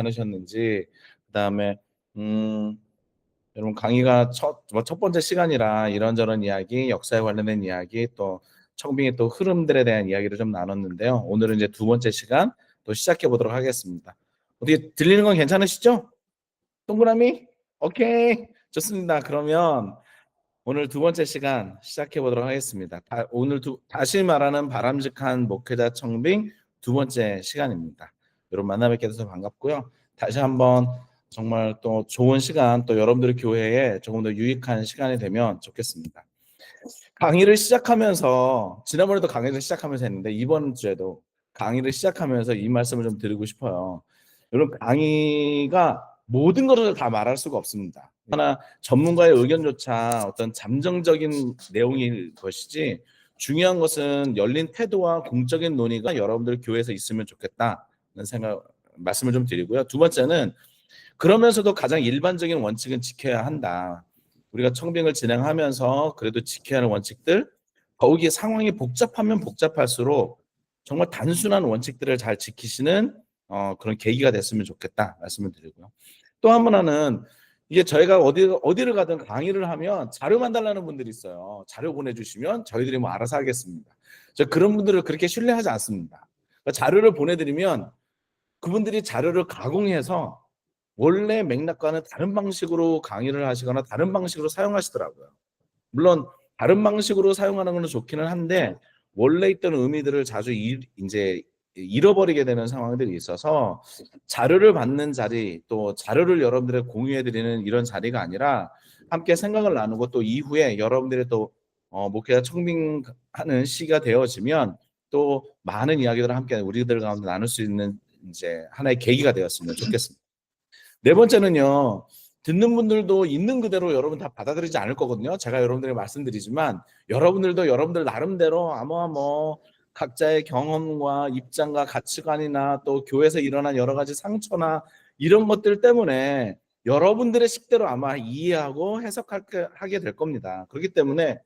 않으셨는지, 그다음에 음, 여러분 강의가 첫 번째 시간이라 이런저런 이야기, 역사에 관련된 이야기, 또 청빙의 또 흐름들에 대한 이야기를 좀 나눴는데요. 오늘은 이제 두 번째 시간 또 시작해 보도록 하겠습니다. 어떻게 들리는 건 괜찮으시죠? 동그라미? 오케이. 좋습니다. 그러면 오늘 두 번째 시간 시작해 보도록 하겠습니다. 오늘 다시 말하는 바람직한 목회자 청빙 두 번째 시간입니다. 여러분 만나 뵙게 돼서 반갑고요. 다시 한번 정말 또 좋은 시간, 또 여러분들의 교회에 조금 더 유익한 시간이 되면 좋겠습니다. 강의를 시작하면서, 지난번에도 강의를 시작하면서 했는데 이번 주에도 강의를 시작하면서 이 말씀을 좀 드리고 싶어요. 여러분, 강의가 모든 것을 다 말할 수가 없습니다. 하나 전문가의 의견조차 어떤 잠정적인 내용일 것이지, 중요한 것은 열린 태도와 공적인 논의가 여러분들 교회에서 있으면 좋겠다는 말씀을 좀 드리고요. 두 번째는, 그러면서도 가장 일반적인 원칙은 지켜야 한다. 우리가 청빙을 진행하면서 그래도 지켜야 하는 원칙들, 거기에 상황이 복잡하면 복잡할수록 정말 단순한 원칙들을 잘 지키시는 그런 계기가 됐으면 좋겠다 말씀을 드리고요. 또 한 분은, 이게 저희가 어디를 가든 강의를 하면 자료만 달라는 분들이 있어요. 자료 보내주시면 저희들이 뭐 알아서 하겠습니다. 저 그런 분들을 그렇게 신뢰하지 않습니다. 그러니까 자료를 보내드리면 그분들이 자료를 가공해서 원래 맥락과는 다른 방식으로 강의를 하시거나 다른 방식으로 사용하시더라고요. 물론 다른 방식으로 사용하는 것은 좋기는 한데 원래 있던 의미들을 자주 이제 잃어버리게 되는 상황들이 있어서, 자료를 받는 자리, 또 자료를 여러분들에 공유해 드리는 이런 자리가 아니라 함께 생각을 나누고 또 이후에 여러분들의 또 목회자 청빙하는 시기가 되어지면 또 많은 이야기들을 함께 우리들 가운데 나눌 수 있는 이제 하나의 계기가 되었으면 좋겠습니다. 네 번째는요, 듣는 분들도 있는 그대로 여러분 다 받아들이지 않을 거거든요. 제가 여러분들에게 말씀드리지만 여러분들도 여러분들 나름대로 아마 뭐 각자의 경험과 입장과 가치관이나 또 교회에서 일어난 여러 가지 상처나 이런 것들 때문에 여러분들의 식대로 아마 이해하고 해석하게 될 겁니다. 그렇기 때문에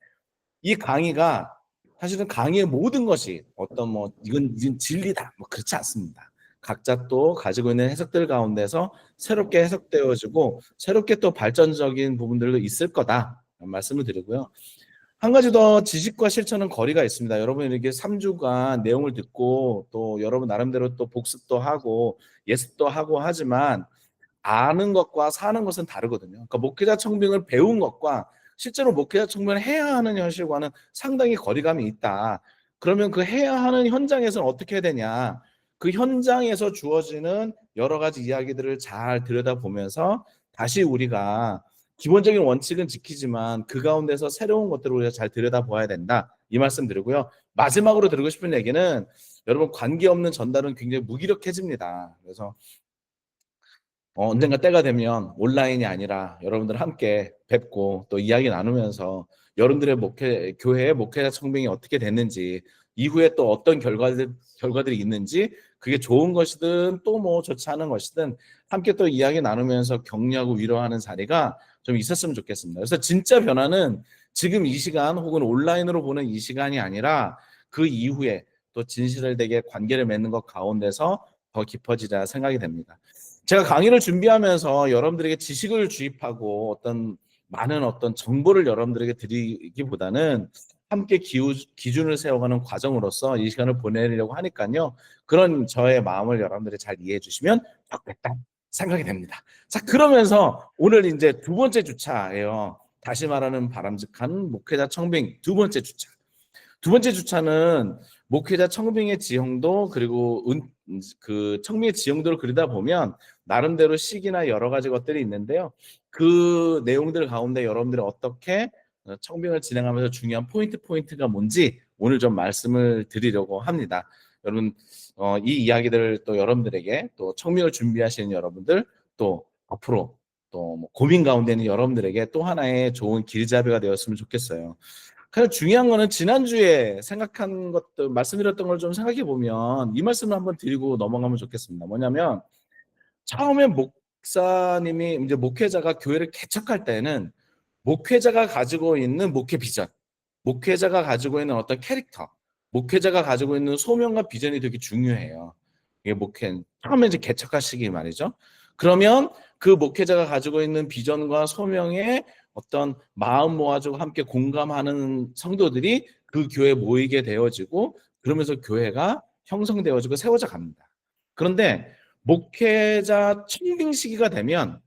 이 강의가 사실은 강의의 모든 것이 어떤 뭐 이건 진리다 뭐 그렇지 않습니다. 각자 또 가지고 있는 해석들 가운데서 새롭게 해석되어지고 새롭게 또 발전적인 부분들도 있을 거다 말씀을 드리고요. 한 가지 더, 지식과 실천은 거리가 있습니다. 여러분 이렇게 3주간 내용을 듣고 또 여러분 나름대로 또 복습도 하고 예습도 하고 하지만 아는 것과 사는 것은 다르거든요. 그러니까 목회자 청빙을 배운 것과 실제로 목회자 청빙을 해야 하는 현실과는 상당히 거리감이 있다. 그러면 그 해야 하는 현장에서는 어떻게 해야 되냐? 그 현장에서 주어지는 여러 가지 이야기들을 잘 들여다보면서 다시 우리가 기본적인 원칙은 지키지만 그 가운데서 새로운 것들을 우리가 잘 들여다봐야 된다. 이 말씀 드리고요. 마지막으로 드리고 싶은 얘기는, 여러분 관계없는 전달은 굉장히 무기력해집니다. 그래서 언젠가 때가 되면 온라인이 아니라 여러분들 함께 뵙고 또 이야기 나누면서 여러분들의 교회의 목회자 청빙이 어떻게 됐는지, 이후에 또 어떤 결과들이 있는지, 그게 좋은 것이든 또 뭐 좋지 않은 것이든 함께 또 이야기 나누면서 격려하고 위로하는 자리가 좀 있었으면 좋겠습니다. 그래서 진짜 변화는 지금 이 시간 혹은 온라인으로 보는 이 시간이 아니라 그 이후에 또 진실을 되게 관계를 맺는 것 가운데서 더 깊어지자 생각이 됩니다. 제가 강의를 준비하면서 여러분들에게 지식을 주입하고 많은 정보를 여러분들에게 드리기보다는 함께 기준을 세워가는 과정으로서 이 시간을 보내려고 하니까요. 그런 저의 마음을 여러분들이 잘 이해해 주시면 좋겠다 생각이 됩니다. 자, 그러면서 오늘 이제 두 번째 주차예요. 다시 말하는 바람직한 목회자 청빙 두 번째 주차. 두 번째 주차는 목회자 청빙의 지형도, 그리고 그 청빙의 지형도를 그리다 보면 나름대로 시기나 여러 가지 것들이 있는데요. 그 내용들 가운데 여러분들이 어떻게 청빙을 진행하면서 중요한 포인트가 뭔지 오늘 좀 말씀을 드리려고 합니다. 여러분 이 이야기들을 또 여러분들에게, 또 청빙을 준비하시는 여러분들, 또 앞으로 또뭐 고민 가운데 있는 여러분들에게 또 하나의 좋은 길잡이가 되었으면 좋겠어요. 가장 중요한 거는 지난주에 생각한 것들, 말씀드렸던 걸 좀 생각해 보면 이 말씀을 한번 드리고 넘어가면 좋겠습니다. 뭐냐면, 처음에 목사님이 이제 목회자가 교회를 개척할 때는 목회자가 가지고 있는 목회 비전, 목회자가 가지고 있는 어떤 캐릭터, 목회자가 가지고 있는 소명과 비전이 되게 중요해요. 이게 처음에 이제 개척할 시기 말이죠. 그러면 그 목회자가 가지고 있는 비전과 소명에 어떤 마음 모아주고 함께 공감하는 성도들이 그 교회에 모이게 되어지고, 그러면서 교회가 형성되어지고 세워져 갑니다. 그런데 목회자 청빙 시기가 되면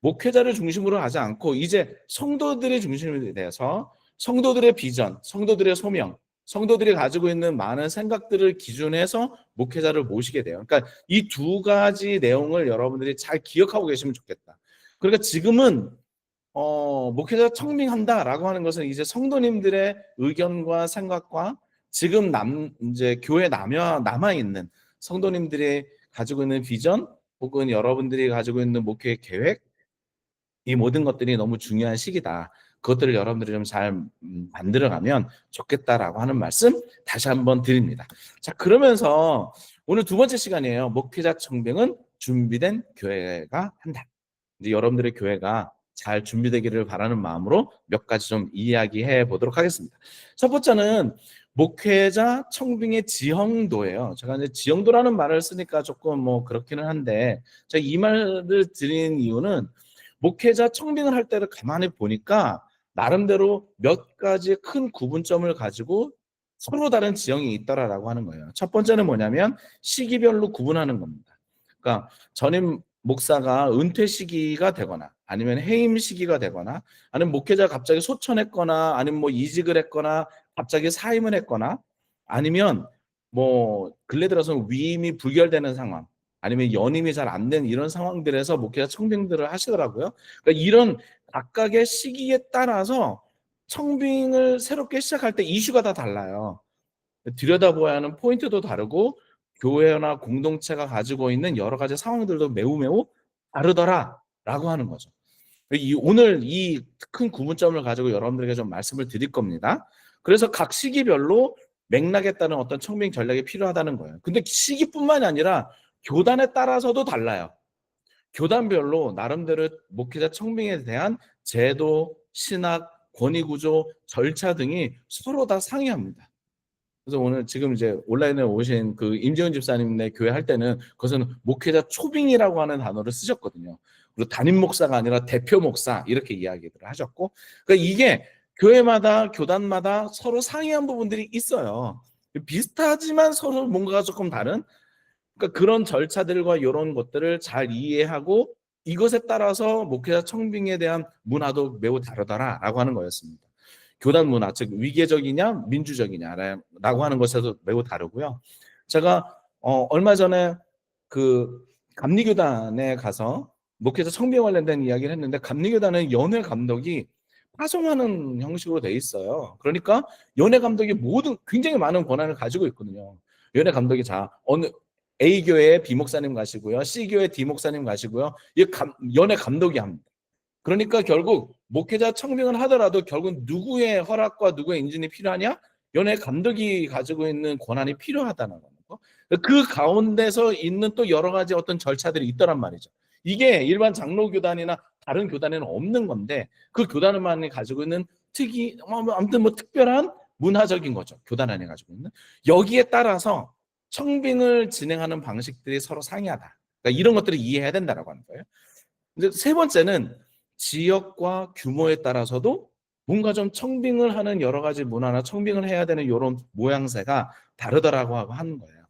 목회자를 중심으로 하지 않고 이제 성도들의 중심이 돼서 성도들의 비전, 성도들의 소명, 성도들이 가지고 있는 많은 생각들을 기준해서 목회자를 모시게 돼요. 그러니까 이 두 가지 내용을 여러분들이 잘 기억하고 계시면 좋겠다. 그러니까 지금은 목회자 청빙한다라고 하는 것은 이제 성도님들의 의견과 생각과 지금 이제 교회 남아 있는 성도님들이 가지고 있는 비전, 혹은 여러분들이 가지고 있는 목회 계획, 이 모든 것들이 너무 중요한 시기다. 그것들을 여러분들이 좀 잘 만들어가면 좋겠다라고 하는 말씀 다시 한번 드립니다. 자, 그러면서 오늘 두 번째 시간이에요. 목회자 청빙은 준비된 교회가 한다. 이제 여러분들의 교회가 잘 준비되기를 바라는 마음으로 몇 가지 좀 이야기해 보도록 하겠습니다. 첫 번째는 목회자 청빙의 지형도예요. 제가 이제 지형도라는 말을 쓰니까 조금 뭐 그렇기는 한데, 제가 이 말을 드린 이유는 목회자 청빙을 할 때를 가만히 보니까 나름대로 몇 가지 큰 구분점을 가지고 서로 다른 지형이 있더라라고 하는 거예요. 첫 번째는 뭐냐면 시기별로 구분하는 겁니다. 그러니까 전임 목사가 은퇴 시기가 되거나 아니면 해임 시기가 되거나 아니면 목회자가 갑자기 소천했거나 아니면 뭐 이직을 했거나 갑자기 사임을 했거나 아니면 뭐 근래 들어서 위임이 불결되는 상황, 아니면 연임이 잘 안 된 이런 상황들에서 목회자 청빙들을 하시더라고요. 그러니까 이런 각각의 시기에 따라서 청빙을 새롭게 시작할 때 이슈가 다 달라요. 들여다보아야 하는 포인트도 다르고 교회나 공동체가 가지고 있는 여러 가지 상황들도 매우 다르더라라고 하는 거죠. 오늘 이 큰 구분점을 가지고 여러분들에게 좀 말씀을 드릴 겁니다. 그래서 각 시기별로 맥락에 따른 어떤 청빙 전략이 필요하다는 거예요. 근데 시기뿐만이 아니라 교단에 따라서도 달라요. 교단별로 나름대로 목회자 청빙에 대한 제도, 신학, 권위구조, 절차 등이 서로 다 상이합니다. 그래서 오늘 지금 이제 온라인에 오신 그 임재훈 집사님네 교회 할 때는 그것은 목회자 초빙이라고 하는 단어를 쓰셨거든요. 그리고 담임 목사가 아니라 대표 목사 이렇게 이야기를 하셨고, 그러니까 이게 교회마다 교단마다 서로 상이한 부분들이 있어요. 비슷하지만 서로 뭔가가 조금 다른, 그러니까 그런 절차들과 이런 것들을 잘 이해하고 이것에 따라서 목회자 청빙에 대한 문화도 매우 다르다라고 하는 거였습니다. 교단 문화, 즉 위계적이냐 민주적이냐라고 하는 것에서 매우 다르고요. 제가 얼마 전에 그 감리교단에 가서 목회자 청빙 관련된 이야기를 했는데, 감리교단은 연회 감독이 파송하는 형식으로 돼 있어요. 그러니까 연회 감독이 굉장히 많은 권한을 가지고 있거든요. 연회 감독이 어느 A 교회에 B 목사님 가시고요, C 교회 D 목사님 가시고요, 연회 감독이 합니다. 그러니까 결국 목회자 청빙을 하더라도 결국 누구의 허락과 누구의 인준이 필요하냐? 연회 감독이 가지고 있는 권한이 필요하다는 거. 그 가운데서 있는 또 여러 가지 어떤 절차들이 있더란 말이죠. 이게 일반 장로교단이나 다른 교단에는 없는 건데, 그 교단만이 가지고 있는 아무튼 뭐 특별한 문화적인 거죠. 교단 안에 가지고 있는. 여기에 따라서 청빙을 진행하는 방식들이 서로 상이하다. 그러니까 이런 것들을 이해해야 된다라고 하는 거예요. 이제 세 번째는 지역과 규모에 따라서도 뭔가 좀 청빙을 하는 여러 가지 문화나 청빙을 해야 되는 이런 모양새가 다르다라고 하는 거예요.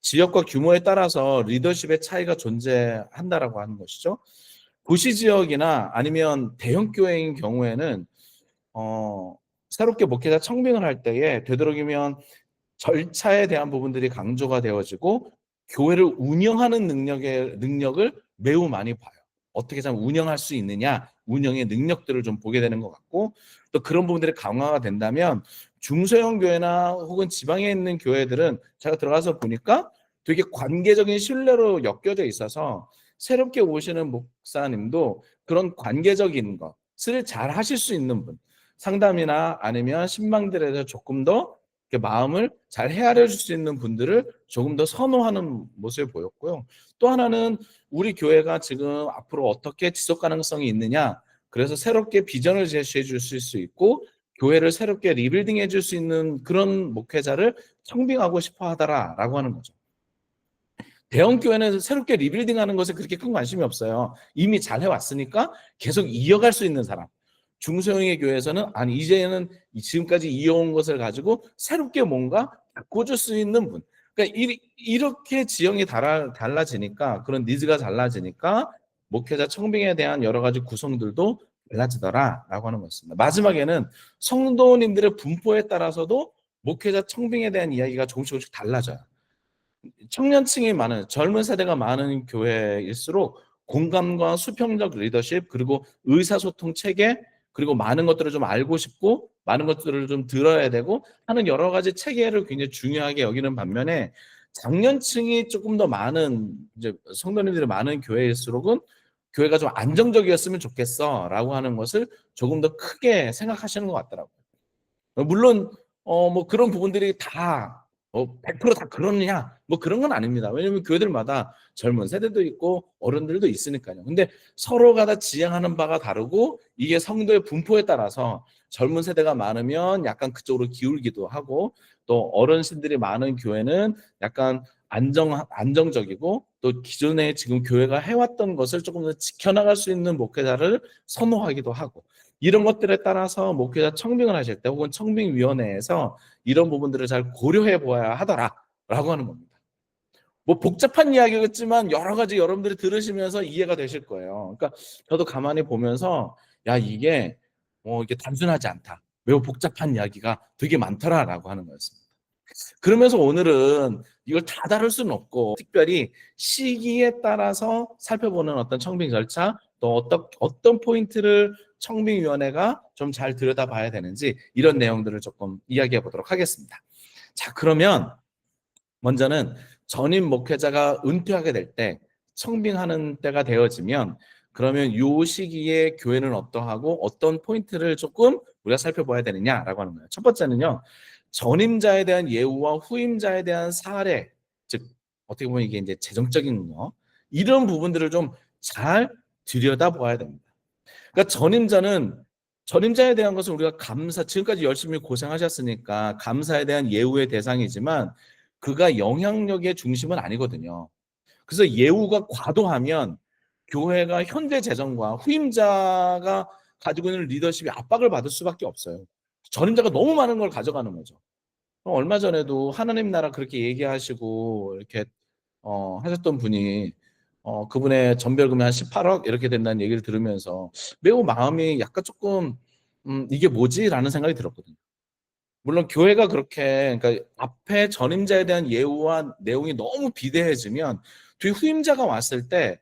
지역과 규모에 따라서 리더십의 차이가 존재한다라고 하는 것이죠. 도시 지역이나 아니면 대형 교회인 경우에는 새롭게 목회자 청빙을 할 때에 되도록이면 절차에 대한 부분들이 강조가 되어지고 교회를 운영하는 능력을 매우 많이 봐요. 어떻게 잘 운영할 수 있느냐, 운영의 능력들을 좀 보게 되는 것 같고, 또 그런 부분들이 강화가 된다면 중소형 교회나 혹은 지방에 있는 교회들은 제가 들어가서 보니까 되게 관계적인 신뢰로 엮여져 있어서 새롭게 오시는 목사님도 그런 관계적인 것을 잘 하실 수 있는 분, 상담이나 아니면 신방들에 대해서 조금 더 마음을 잘 헤아려 줄 수 있는 분들을 조금 더 선호하는 모습을 보였고요. 또 하나는 우리 교회가 지금 앞으로 어떻게 지속 가능성이 있느냐, 그래서 새롭게 비전을 제시해 줄 수 있고 교회를 새롭게 리빌딩해 줄 수 있는 그런 목회자를 청빙하고 싶어 하더라라고 하는 거죠. 대형 교회는 새롭게 리빌딩하는 것에 그렇게 큰 관심이 없어요. 이미 잘 해왔으니까 계속 이어갈 수 있는 사람. 중소형의 교회에서는 아니 이제는 지금까지 이어온 것을 가지고 새롭게 뭔가 바꿔줄 수 있는 분. 그러니까 이렇게 지형이 달라지니까, 그런 니즈가 달라지니까 목회자 청빙에 대한 여러 가지 구성들도 달라지더라라고 하는 것입니다. 마지막에는 성도님들의 분포에 따라서도 목회자 청빙에 대한 이야기가 조금씩 달라져요. 청년층이 많은, 젊은 세대가 많은 교회일수록 공감과 수평적 리더십, 그리고 의사소통 체계, 그리고 많은 것들을 좀 알고 싶고 많은 것들을 좀 들어야 되고 하는 여러 가지 체계를 굉장히 중요하게 여기는 반면에, 장년층이 조금 더 많은, 이제 성도님들이 많은 교회일수록은 교회가 좀 안정적이었으면 좋겠어라고 하는 것을 조금 더 크게 생각하시는 것 같더라고요. 물론 뭐 그런 부분들이 다 100%다 그러느냐, 뭐 그런 건 아닙니다. 왜냐하면 교회들마다 젊은 세대도 있고 어른들도 있으니까요. 근데 서로가 다 지향하는 바가 다르고, 이게 성도의 분포에 따라서 젊은 세대가 많으면 약간 그쪽으로 기울기도 하고, 또 어르신들이 많은 교회는 약간 안정적이고, 또 기존에 지금 교회가 해왔던 것을 조금 더 지켜나갈 수 있는 목회자를 선호하기도 하고, 이런 것들에 따라서 목회자 청빙을 하실 때 혹은 청빙위원회에서 이런 부분들을 잘 고려해 보아야 하더라라고 하는 겁니다. 뭐 복잡한 이야기겠지만 여러 가지 여러분들이 들으시면서 이해가 되실 거예요. 그러니까 저도 가만히 보면서 야, 이게 단순하지 않다, 매우 복잡한 이야기가 되게 많더라라고 하는 거였습니다. 그러면서 오늘은 이걸 다 다룰 수는 없고, 특별히 시기에 따라서 살펴보는 어떤 청빙 절차, 또 어떤 포인트를 청빙위원회가 좀 잘 들여다봐야 되는지, 이런 내용들을 조금 이야기해 보도록 하겠습니다. 자, 그러면 먼저는 전임 목회자가 은퇴하게 될 때, 청빙하는 때가 되어지면, 그러면 이 시기에 교회는 어떠하고 어떤 포인트를 조금 우리가 살펴봐야 되느냐라고 하는 거예요. 첫 번째는요, 전임자에 대한 예우와 후임자에 대한 사례, 즉 어떻게 보면 이게 이제 재정적인 거, 이런 부분들을 좀 잘 들여다봐야 됩니다. 그러니까 전임자에 대한 것은 우리가 지금까지 열심히 고생하셨으니까 감사에 대한 예우의 대상이지만, 그가 영향력의 중심은 아니거든요. 그래서 예우가 과도하면 교회가 현재 재정과 후임자가 가지고 있는 리더십이 압박을 받을 수밖에 없어요. 전임자가 너무 많은 걸 가져가는 거죠. 얼마 전에도 하나님 나라 그렇게 얘기하시고 이렇게 하셨던 분이, 그분의 전별금이 한 18억 이렇게 된다는 얘기를 들으면서 매우 마음이 약간 조금 이게 뭐지라는 생각이 들었거든요. 물론 교회가 그렇게, 그러니까 앞에 전임자에 대한 예우와 내용이 너무 비대해지면 뒤 후임자가 왔을 때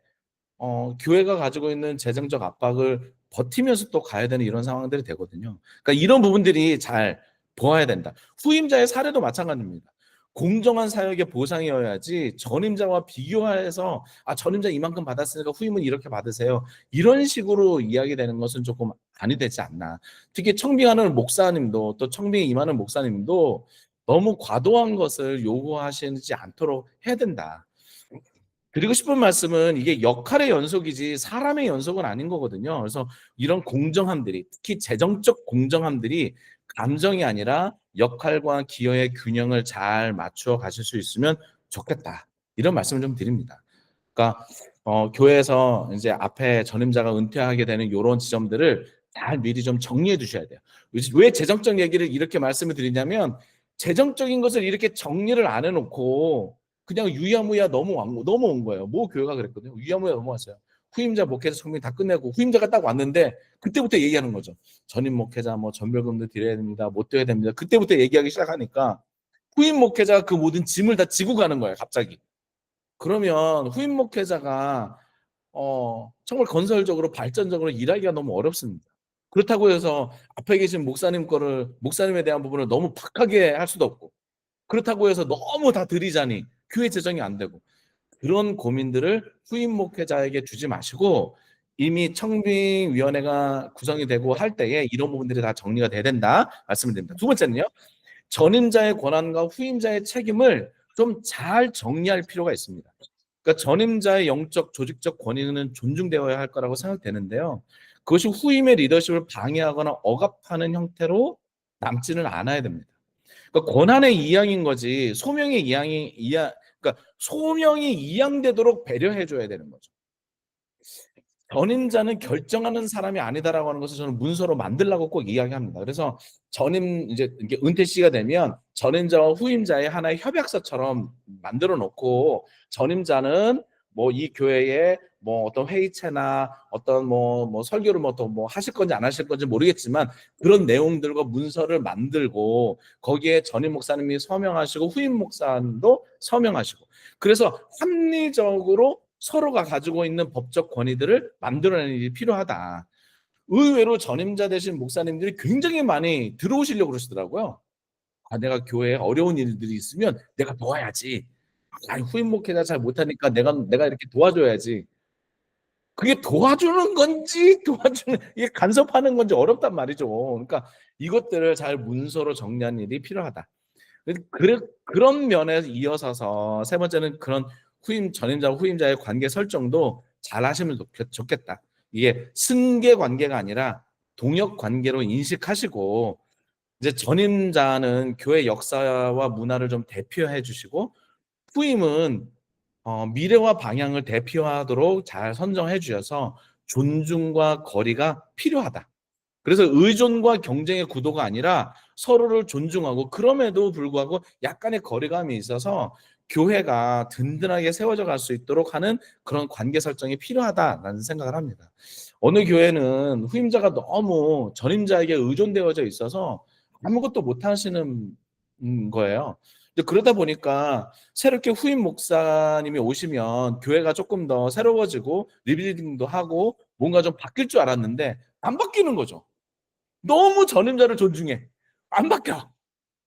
교회가 가지고 있는 재정적 압박을 버티면서 또 가야 되는 이런 상황들이 되거든요. 그러니까 이런 부분들이 잘 보아야 된다. 후임자의 사례도 마찬가지입니다. 공정한 사역의 보상이어야지 전임자와 비교해서 전임자 이만큼 받았으니까 후임은 이렇게 받으세요, 이런 식으로 이야기되는 것은 조금 아니 되지 않나. 특히 청빙하는 목사님도, 또 청빙에 임하는 목사님도 너무 과도한 것을 요구하시지 않도록 해야 된다. 드리고 싶은 말씀은 이게 역할의 연속이지 사람의 연속은 아닌 거거든요. 그래서 이런 공정함들이, 특히 재정적 공정함들이 감정이 아니라 역할과 기여의 균형을 잘 맞추어 가실 수 있으면 좋겠다, 이런 말씀을 좀 드립니다. 그러니까 교회에서 이제 앞에 전임자가 은퇴하게 되는 이런 지점들을 잘 미리 좀 정리해 두셔야 돼요. 왜 재정적 얘기를 이렇게 말씀을 드리냐면, 재정적인 것을 이렇게 정리를 안 해놓고 그냥 유야무야 넘어온 거예요. 모 교회가 그랬거든요. 유야무야 넘어왔어요. 후임자 목회자 청빙 다 끝내고 후임자가 딱 왔는데 그때부터 얘기하는 거죠. 전임 목회자 뭐 전별금도 드려야 됩니다, 못 드려야 됩니다. 그때부터 얘기하기 시작하니까 후임 목회자가 그 모든 짐을 다 지고 가는 거예요, 갑자기. 그러면 후임 목회자가 정말 건설적으로 발전적으로 일하기가 너무 어렵습니다. 그렇다고 해서 앞에 계신 목사님에 대한 부분을 너무 박하게 할 수도 없고, 그렇다고 해서 너무 다 들이자니 교회 재정이 안 되고, 그런 고민들을 후임 목회자에게 주지 마시고 이미 청빙위원회가 구성이 되고 할 때에 이런 부분들이 다 정리가 돼야 된다 말씀을 드립니다. 두 번째는요, 전임자의 권한과 후임자의 책임을 좀 잘 정리할 필요가 있습니다. 그러니까 전임자의 영적 조직적 권위는 존중되어야 할 거라고 생각되는데요, 그것이 후임의 리더십을 방해하거나 억압하는 형태로 남지는 않아야 됩니다. 그러니까 권한의 이양인 거지 소명의 그러니까 소명이 이양되도록 배려해 줘야 되는 거죠. 전임자는 결정하는 사람이 아니다라고 하는 것을 저는 문서로 만들라고 꼭 이야기합니다. 그래서 전임 이제 이게 은퇴 시기가 되면 전임자와 후임자의 하나의 협약서처럼 만들어 놓고 전임자는 뭐 이 교회에 뭐 어떤 회의체나 어떤 뭐 설교를 뭐 또 뭐 하실 건지 안 하실 건지 모르겠지만 그런 내용들과 문서를 만들고 거기에 전임 목사님이 서명하시고 후임 목사님도 서명하시고 그래서 합리적으로 서로가 가지고 있는 법적 권위들을 만들어내는 일이 필요하다. 의외로 전임자 되신 목사님들이 굉장히 많이 들어오시려고 그러시더라고요. 아, 내가 교회에 어려운 일들이 있으면 내가 도와야지. 아니, 후임 목회자 잘 못하니까 내가 이렇게 도와줘야지. 그게 도와주는 건지 도와주는 이게 간섭하는 건지 어렵단 말이죠. 그러니까 이것들을 잘 문서로 정리하는 일이 필요하다. 그런 면에 이어서서 세 번째는 그런 전임자와 후임자의 관계 설정도 잘 하시면 좋겠다. 이게 승계 관계가 아니라 동역 관계로 인식하시고 이제 전임자는 교회 역사와 문화를 좀 대표해 주시고 후임은 미래와 방향을 대표하도록 잘 선정해 주셔서 존중과 거리가 필요하다. 그래서 의존과 경쟁의 구도가 아니라 서로를 존중하고 그럼에도 불구하고 약간의 거리감이 있어서 교회가 든든하게 세워져 갈 수 있도록 하는 그런 관계 설정이 필요하다라는 생각을 합니다. 어느 교회는 후임자가 너무 전임자에게 의존되어져 있어서 아무것도 못 하시는 거예요. 그러다 보니까 새롭게 후임 목사님이 오시면 교회가 조금 더 새로워지고 리빌딩도 하고 뭔가 좀 바뀔 줄 알았는데 안 바뀌는 거죠. 너무 전임자를 존중해. 안 바뀌어.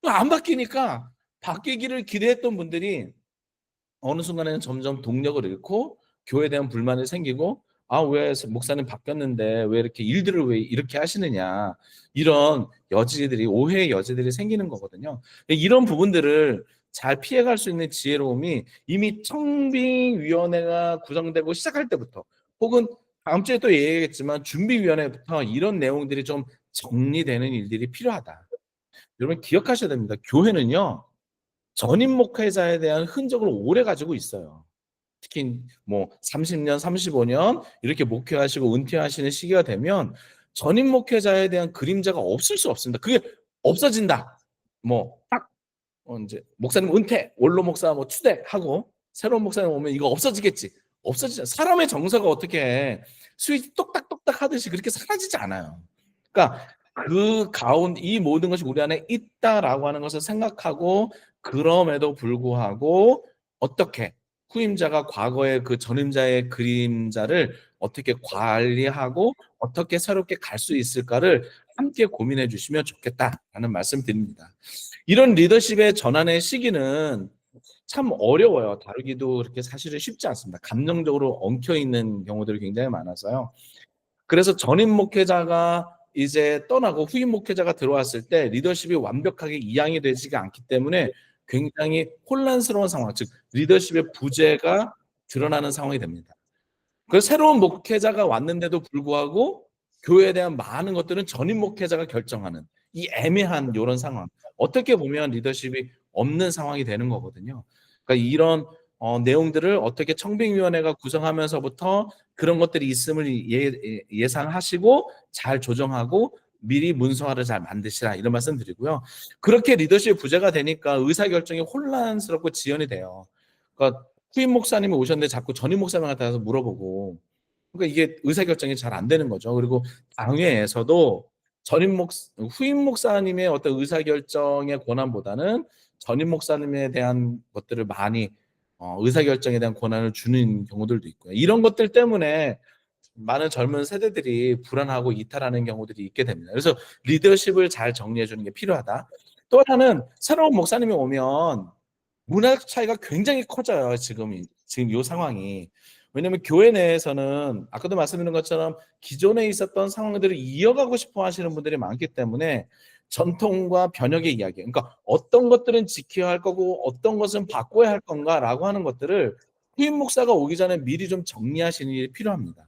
안 바뀌니까 바뀌기를 기대했던 분들이 어느 순간에는 점점 동력을 잃고 교회에 대한 불만이 생기고 아, 왜 목사님 바뀌었는데 왜 이렇게 일들을 왜 이렇게 하시느냐 이런 여지들이 오해의 여지들이 생기는 거거든요. 이런 부분들을 잘 피해갈 수 있는 지혜로움이 이미 청빙위원회가 구성되고 시작할 때부터 혹은 다음 주에 또 얘기하겠지만 준비위원회부터 이런 내용들이 좀 정리되는 일들이 필요하다. 여러분 기억하셔야 됩니다. 교회는요. 전임 목회자에 대한 흔적을 오래 가지고 있어요. 특히 뭐 30년, 35년 이렇게 목회하시고 은퇴하시는 시기가 되면 전임 목회자에 대한 그림자가 없을 수 없습니다. 그게 없어진다. 뭐딱 이제 목사님 은퇴, 원로 목사 뭐 추대하고 새로운 목사님 오면 이거 없어지겠지. 없어지지. 사람의 정서가 어떻게 스위치 똑딱똑딱 하듯이 그렇게 사라지지 않아요. 그러니까 그 가운데 이 모든 것이 우리 안에 있다라고 하는 것을 생각하고 그럼에도 불구하고 어떻게 후임자가 과거의 그 전임자의 그림자를 어떻게 관리하고 어떻게 새롭게 갈 수 있을까를 함께 고민해 주시면 좋겠다라는 말씀 드립니다. 이런 리더십의 전환의 시기는 참 어려워요. 다루기도 그렇게 사실은 쉽지 않습니다. 감정적으로 엉켜 있는 경우들이 굉장히 많아서요. 그래서 전임 목회자가 이제 떠나고 후임 목회자가 들어왔을 때 리더십이 완벽하게 이양이 되지가 않기 때문에 굉장히 혼란스러운 상황, 즉 리더십의 부재가 드러나는 상황이 됩니다. 그래서 새로운 목회자가 왔는데도 불구하고 교회에 대한 많은 것들은 전임 목회자가 결정하는 이 애매한 이런 상황. 어떻게 보면 리더십이 없는 상황이 되는 거거든요. 그러니까 이런 내용들을 어떻게 청빙위원회가 구성하면서부터 그런 것들이 있음을 예상하시고 잘 조정하고 미리 문서화를 잘 만드시라 이런 말씀 드리고요. 그렇게 리더십의 부재가 되니까 의사결정이 혼란스럽고 지연이 돼요. 그러니까 후임 목사님이 오셨는데 자꾸 전임 목사님한테 가서 물어보고 그러니까 이게 의사결정이 잘 안 되는 거죠. 그리고 당회에서도 후임 목사님의 어떤 의사결정의 권한보다는 전임 목사님에 대한 것들을 많이 의사결정에 대한 권한을 주는 경우들도 있고요. 이런 것들 때문에 많은 젊은 세대들이 불안하고 이탈하는 경우들이 있게 됩니다. 그래서 리더십을 잘 정리해 주는 게 필요하다. 또 하나는 새로운 목사님이 오면 문화적 차이가 굉장히 커져요. 지금 이 상황이. 왜냐하면 교회 내에서는 아까도 말씀드린 것처럼 기존에 있었던 상황들을 이어가고 싶어 하시는 분들이 많기 때문에 전통과 변혁의 이야기, 그러니까 어떤 것들은 지켜야 할 거고 어떤 것은 바꿔야 할 건가라고 하는 것들을 후임 목사가 오기 전에 미리 좀 정리하시는 일이 필요합니다.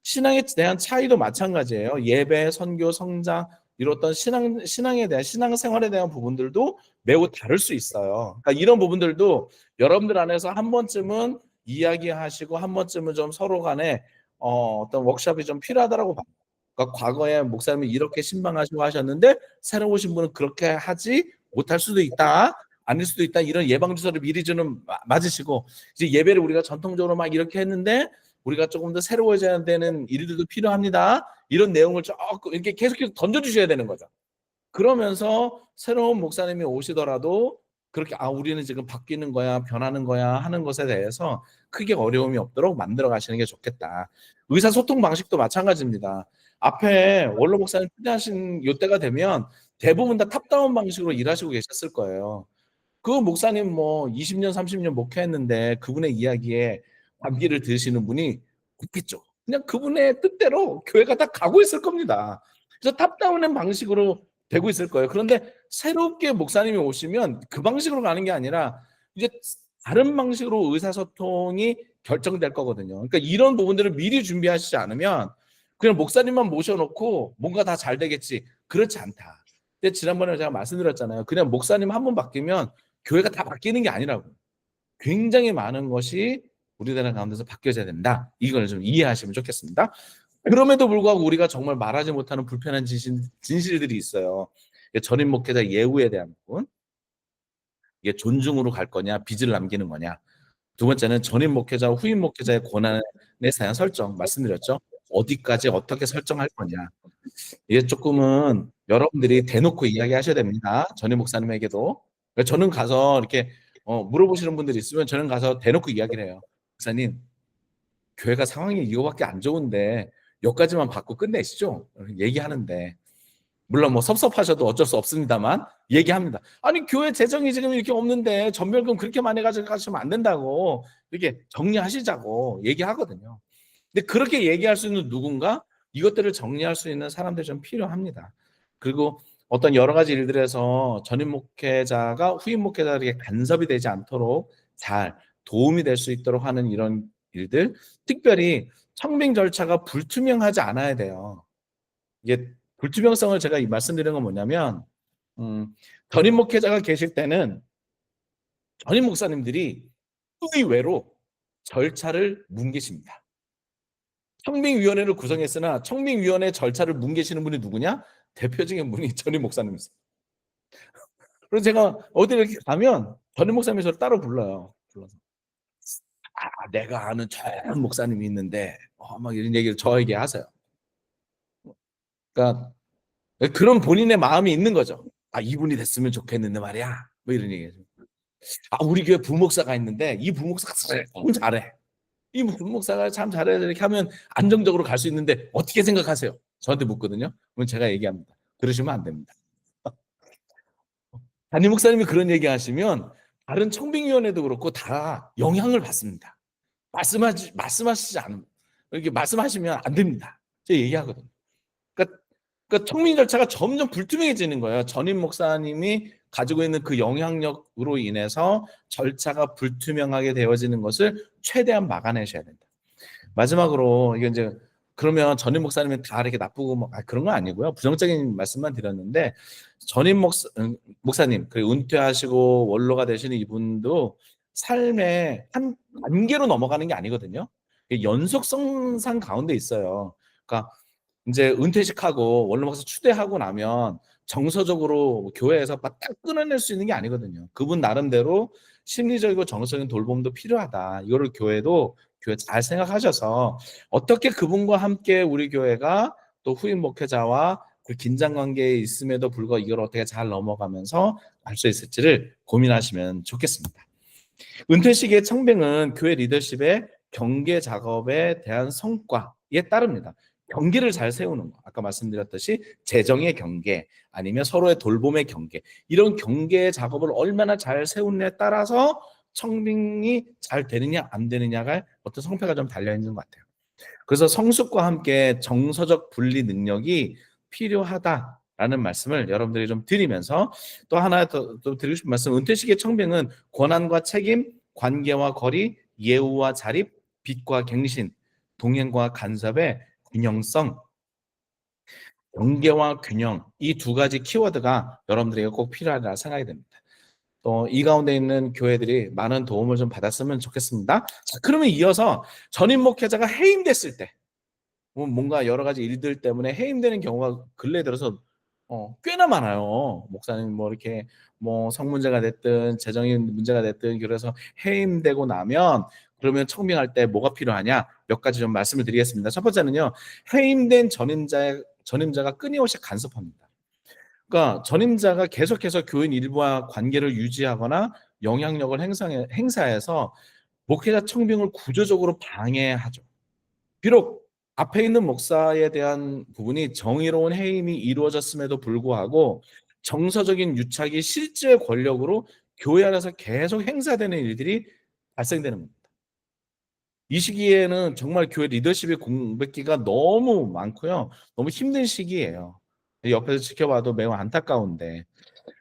신앙에 대한 차이도 마찬가지예요. 예배, 선교, 성장 이뤘던 신앙에 대한 신앙생활에 대한 부분들도 매우 다를 수 있어요. 그러니까 이런 부분들도 여러분들 안에서 한 번쯤은 이야기하시고 한 번쯤은 좀 서로 간에 어떤 워크숍이 좀 필요하다라고 봐요. 그러니까 과거에 목사님이 이렇게 신방하시고 하셨는데 새로 오신 분은 그렇게 하지 못할 수도 있다. 아닐 수도 있다. 이런 예방 주사를 미리 주는 맞으시고 이제 예배를 우리가 전통적으로 막 이렇게 했는데 우리가 조금 더 새로워져야 되는 일들도 필요합니다. 이런 내용을 조금 이렇게 계속해서 던져주셔야 되는 거죠. 그러면서 새로운 목사님이 오시더라도 그렇게 우리는 지금 바뀌는 거야, 변하는 거야 하는 것에 대해서 크게 어려움이 없도록 만들어 가시는 게 좋겠다. 의사소통 방식도 마찬가지입니다. 앞에 원로 목사님 초대하신 요때가 되면 대부분 다 탑다운 방식으로 일하시고 계셨을 거예요. 그 목사님 뭐 20년, 30년 목회했는데 그분의 이야기에 감기를 들으시는 분이 없겠죠. 그냥 그분의 뜻대로 교회가 다 가고 있을 겁니다. 그래서 탑다운의 방식으로 되고 있을 거예요. 그런데 새롭게 목사님이 오시면 그 방식으로 가는 게 아니라 이제 다른 방식으로 의사소통이 결정될 거거든요. 그러니까 이런 부분들을 미리 준비하시지 않으면 그냥 목사님만 모셔놓고 뭔가 다 잘 되겠지. 그렇지 않다. 근데 지난번에 제가 말씀드렸잖아요. 그냥 목사님 한 번 바뀌면 교회가 다 바뀌는 게 아니라고. 굉장히 많은 것이 우리나라 가운데서 바뀌어져야 된다. 이걸 좀 이해하시면 좋겠습니다. 그럼에도 불구하고 우리가 정말 말하지 못하는 불편한 진실들이 있어요. 전임 목회자 예우에 대한 부분. 이게 존중으로 갈 거냐, 빚을 남기는 거냐. 두 번째는 전임 목회자와 후임 목회자의 권한에 대한 설정 말씀드렸죠. 어디까지 어떻게 설정할 거냐. 이게 조금은 여러분들이 대놓고 이야기하셔야 됩니다. 전임 목사님에게도. 저는 가서 이렇게 물어보시는 분들이 있으면 저는 가서 대놓고 이야기를 해요. 목사님, 교회가 상황이 이거밖에 안 좋은데 여기까지만 받고 끝내시죠. 얘기하는데 물론 뭐 섭섭하셔도 어쩔 수 없습니다만 얘기합니다. 아니 교회 재정이 지금 이렇게 없는데 전별금 그렇게 많이 가져가시면 안 된다고 이렇게 정리하시자고 얘기하거든요. 근데 그렇게 얘기할 수 있는 누군가 이것들을 정리할 수 있는 사람들이 좀 필요합니다. 그리고 어떤 여러 가지 일들에서 전임 목회자가 후임 목회자에게 간섭이 되지 않도록 잘 도움이 될 수 있도록 하는 이런 일들, 특별히 청빙 절차가 불투명하지 않아야 돼요. 이게 불투명성을 제가 말씀드리는 건 뭐냐면 전임 목회자가 계실 때는 전임 목사님들이 의외로 절차를 뭉개십니다. 청빙위원회를 구성했으나 청빙위원회 절차를 뭉개시는 분이 누구냐? 대표적인 분이 전임 목사님이세요. 그래서 제가 어디를 이렇게 가면 전임 목사님이 저를 따로 불러요. 불러서 내가 아는 저 목사님이 있는데 막 이런 얘기를 저에게 하세요. 그러니까 그런 본인의 마음이 있는 거죠. 이분이 됐으면 좋겠는데 말이야. 뭐 이런 얘기죠. 우리 교회 부목사가 있는데 이 부목사가 참 잘해. 이 부목사가 참 잘해. 이렇게 하면 안정적으로 갈 수 있는데 어떻게 생각하세요? 저한테 묻거든요. 그럼 제가 얘기합니다. 그러시면 안 됩니다. 담임 목사님이 그런 얘기하시면 다른 청빙위원회도 그렇고 다 영향을 받습니다. 말씀하시지 않으면 이렇게 말씀하시면 안 됩니다. 제가 얘기하거든요. 그러니까 청민 절차가 점점 불투명해지는 거예요. 전임 목사님이 가지고 있는 그 영향력으로 인해서 절차가 불투명하게 되어지는 것을 최대한 막아내셔야 된다. 마지막으로 이게 이제 그러면 전임 목사님은 다 이렇게 나쁘고 그런 건 아니고요. 부정적인 말씀만 드렸는데 전임 목사님 그리고 은퇴하시고 원로가 되시는 이분도 삶의 한 단계로 넘어가는 게 아니거든요. 연속성상 가운데 있어요. 그러니까 이제 은퇴식하고 원로 목사 추대하고 나면 정서적으로 교회에서 딱 끊어낼 수 있는 게 아니거든요. 그분 나름대로 심리적이고 정서적인 돌봄도 필요하다. 이거를 교회 잘 생각하셔서 어떻게 그분과 함께 우리 교회가 또 후임 목회자와 그 긴장 관계에 있음에도 불구하고 이걸 어떻게 잘 넘어가면서 할 수 있을지를 고민하시면 좋겠습니다. 은퇴식의 청빙은 교회 리더십의 경계 작업에 대한 성과에 따릅니다. 경계를 잘 세우는 거. 아까 말씀드렸듯이 재정의 경계 아니면 서로의 돌봄의 경계. 이런 경계 작업을 얼마나 잘 세우느냐에 따라서 청빙이 잘 되느냐 안 되느냐가 어떤 성패가 좀 달려 있는 것 같아요. 그래서 성숙과 함께 정서적 분리 능력이 필요하다라는 말씀을 여러분들이 좀 드리면서 또 하나 더 드리고 싶은 말씀, 은퇴식의 청빙은 권한과 책임, 관계와 거리, 예우와 자립, 빛과 갱신, 동행과 간섭의 균형성, 경계와 균형, 이 두 가지 키워드가 여러분들에게 꼭 필요하리라 생각이 됩니다. 또 이 가운데 있는 교회들이 많은 도움을 좀 받았으면 좋겠습니다. 자, 그러면 이어서 전임 목회자가 해임됐을 때 뭔가 여러 가지 일들 때문에 해임되는 경우가 근래에 들어서 꽤나 많아요. 목사님 뭐 이렇게 뭐 성 문제가 됐든 재정인 문제가 됐든 그래서 해임되고 나면 그러면 청빙할 때 뭐가 필요하냐? 몇 가지 좀 말씀을 드리겠습니다. 첫 번째는요. 해임된 전임자가 끊임없이 간섭합니다. 그러니까 전임자가 계속해서 교인 일부와 관계를 유지하거나 영향력을 행사해서 목회자 청빙을 구조적으로 방해하죠. 비록 앞에 있는 목사에 대한 부분이 정의로운 해임이 이루어졌음에도 불구하고 정서적인 유착이 실제 권력으로 교회 안에서 계속 행사되는 일들이 발생되는 겁니다. 이 시기에는 정말 교회 리더십의 공백기가 너무 많고요. 너무 힘든 시기예요. 옆에서 지켜봐도 매우 안타까운데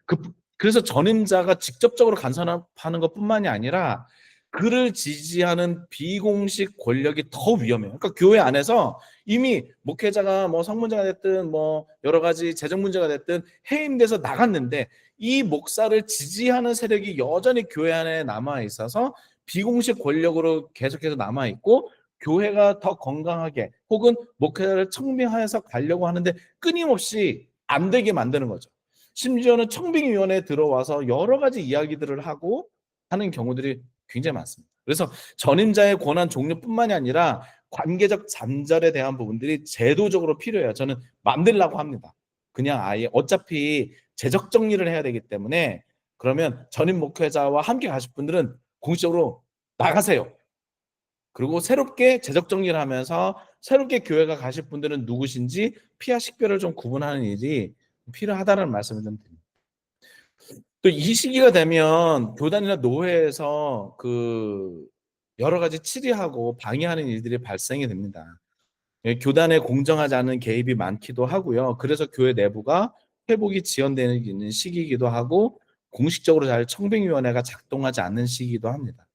그 그래서 전임자가 직접적으로 간섭하는 것뿐만이 아니라 그를 지지하는 비공식 권력이 더 위험해요. 그러니까 교회 안에서 이미 목회자가 뭐 성문제가 됐든 뭐 여러 가지 재정 문제가 됐든 해임돼서 나갔는데 이 목사를 지지하는 세력이 여전히 교회 안에 남아 있어서 비공식 권력으로 계속해서 남아 있고 교회가 더 건강하게 혹은 목회자를 청빙하여서 가려고 하는데 끊임없이 안 되게 만드는 거죠. 심지어는 청빙위원회에 들어와서 여러 가지 이야기들을 하고 하는 경우들이 굉장히 많습니다. 그래서 전임자의 권한 종류뿐만이 아니라 관계적 잔절에 대한 부분들이 제도적으로 필요해요. 저는 만들라고 합니다. 그냥 아예 어차피 재적 정리를 해야 되기 때문에 그러면 전임 목회자와 함께 가실 분들은 공식적으로 나가세요. 그리고 새롭게 재적 정리를 하면서 새롭게 교회가 가실 분들은 누구신지 피와 식별을 좀 구분하는 일이 필요하다는 말씀을 좀 드립니다. 또 이 시기가 되면 교단이나 노회에서 여러 가지 치리하고 방해하는 일들이 발생이 됩니다. 예, 교단에 공정하지 않은 개입이 많기도 하고요. 그래서 교회 내부가 회복이 지연되는 시기이기도 하고 공식적으로 잘 청빙위원회가 작동하지 않는 시기이기도 합니다.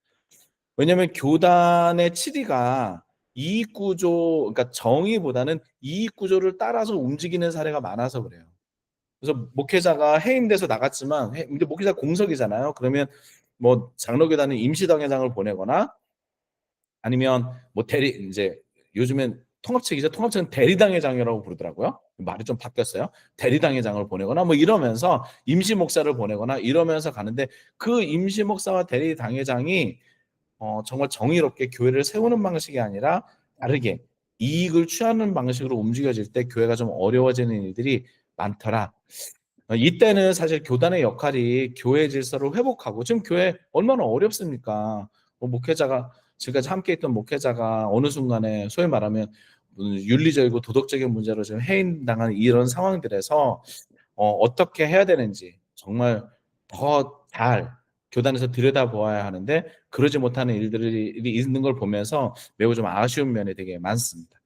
왜냐하면 교단의 치리가 이익구조, 그러니까 정의보다는 이익구조를 따라서 움직이는 사례가 많아서 그래요. 그래서 목회자가 해임돼서 나갔지만 근데 목회자 공석이잖아요. 그러면 뭐 장로교단은 임시당회장을 보내거나 아니면 뭐 대리 이제 요즘엔 통합책이죠. 통합책은 대리당회장이라고 부르더라고요. 말이 좀 바뀌었어요. 대리당회장을 보내거나 뭐 이러면서 임시 목사를 보내거나 이러면서 가는데 그 임시 목사와 대리당회장이 정말 정의롭게 교회를 세우는 방식이 아니라 다르게 이익을 취하는 방식으로 움직여질 때 교회가 좀 어려워지는 일들이 많더라. 이때는 사실 교단의 역할이 교회 질서를 회복하고 지금 교회 얼마나 어렵습니까? 목회자가 지금까지 함께 있던 목회자가 어느 순간에 소위 말하면 윤리적이고 도덕적인 문제로 지금 해임당한 이런 상황들에서 어떻게 해야 되는지 정말 더 잘 교단에서 들여다보아야 하는데 그러지 못하는 일들이 있는 걸 보면서 매우 좀 아쉬운 면이 되게 많습니다.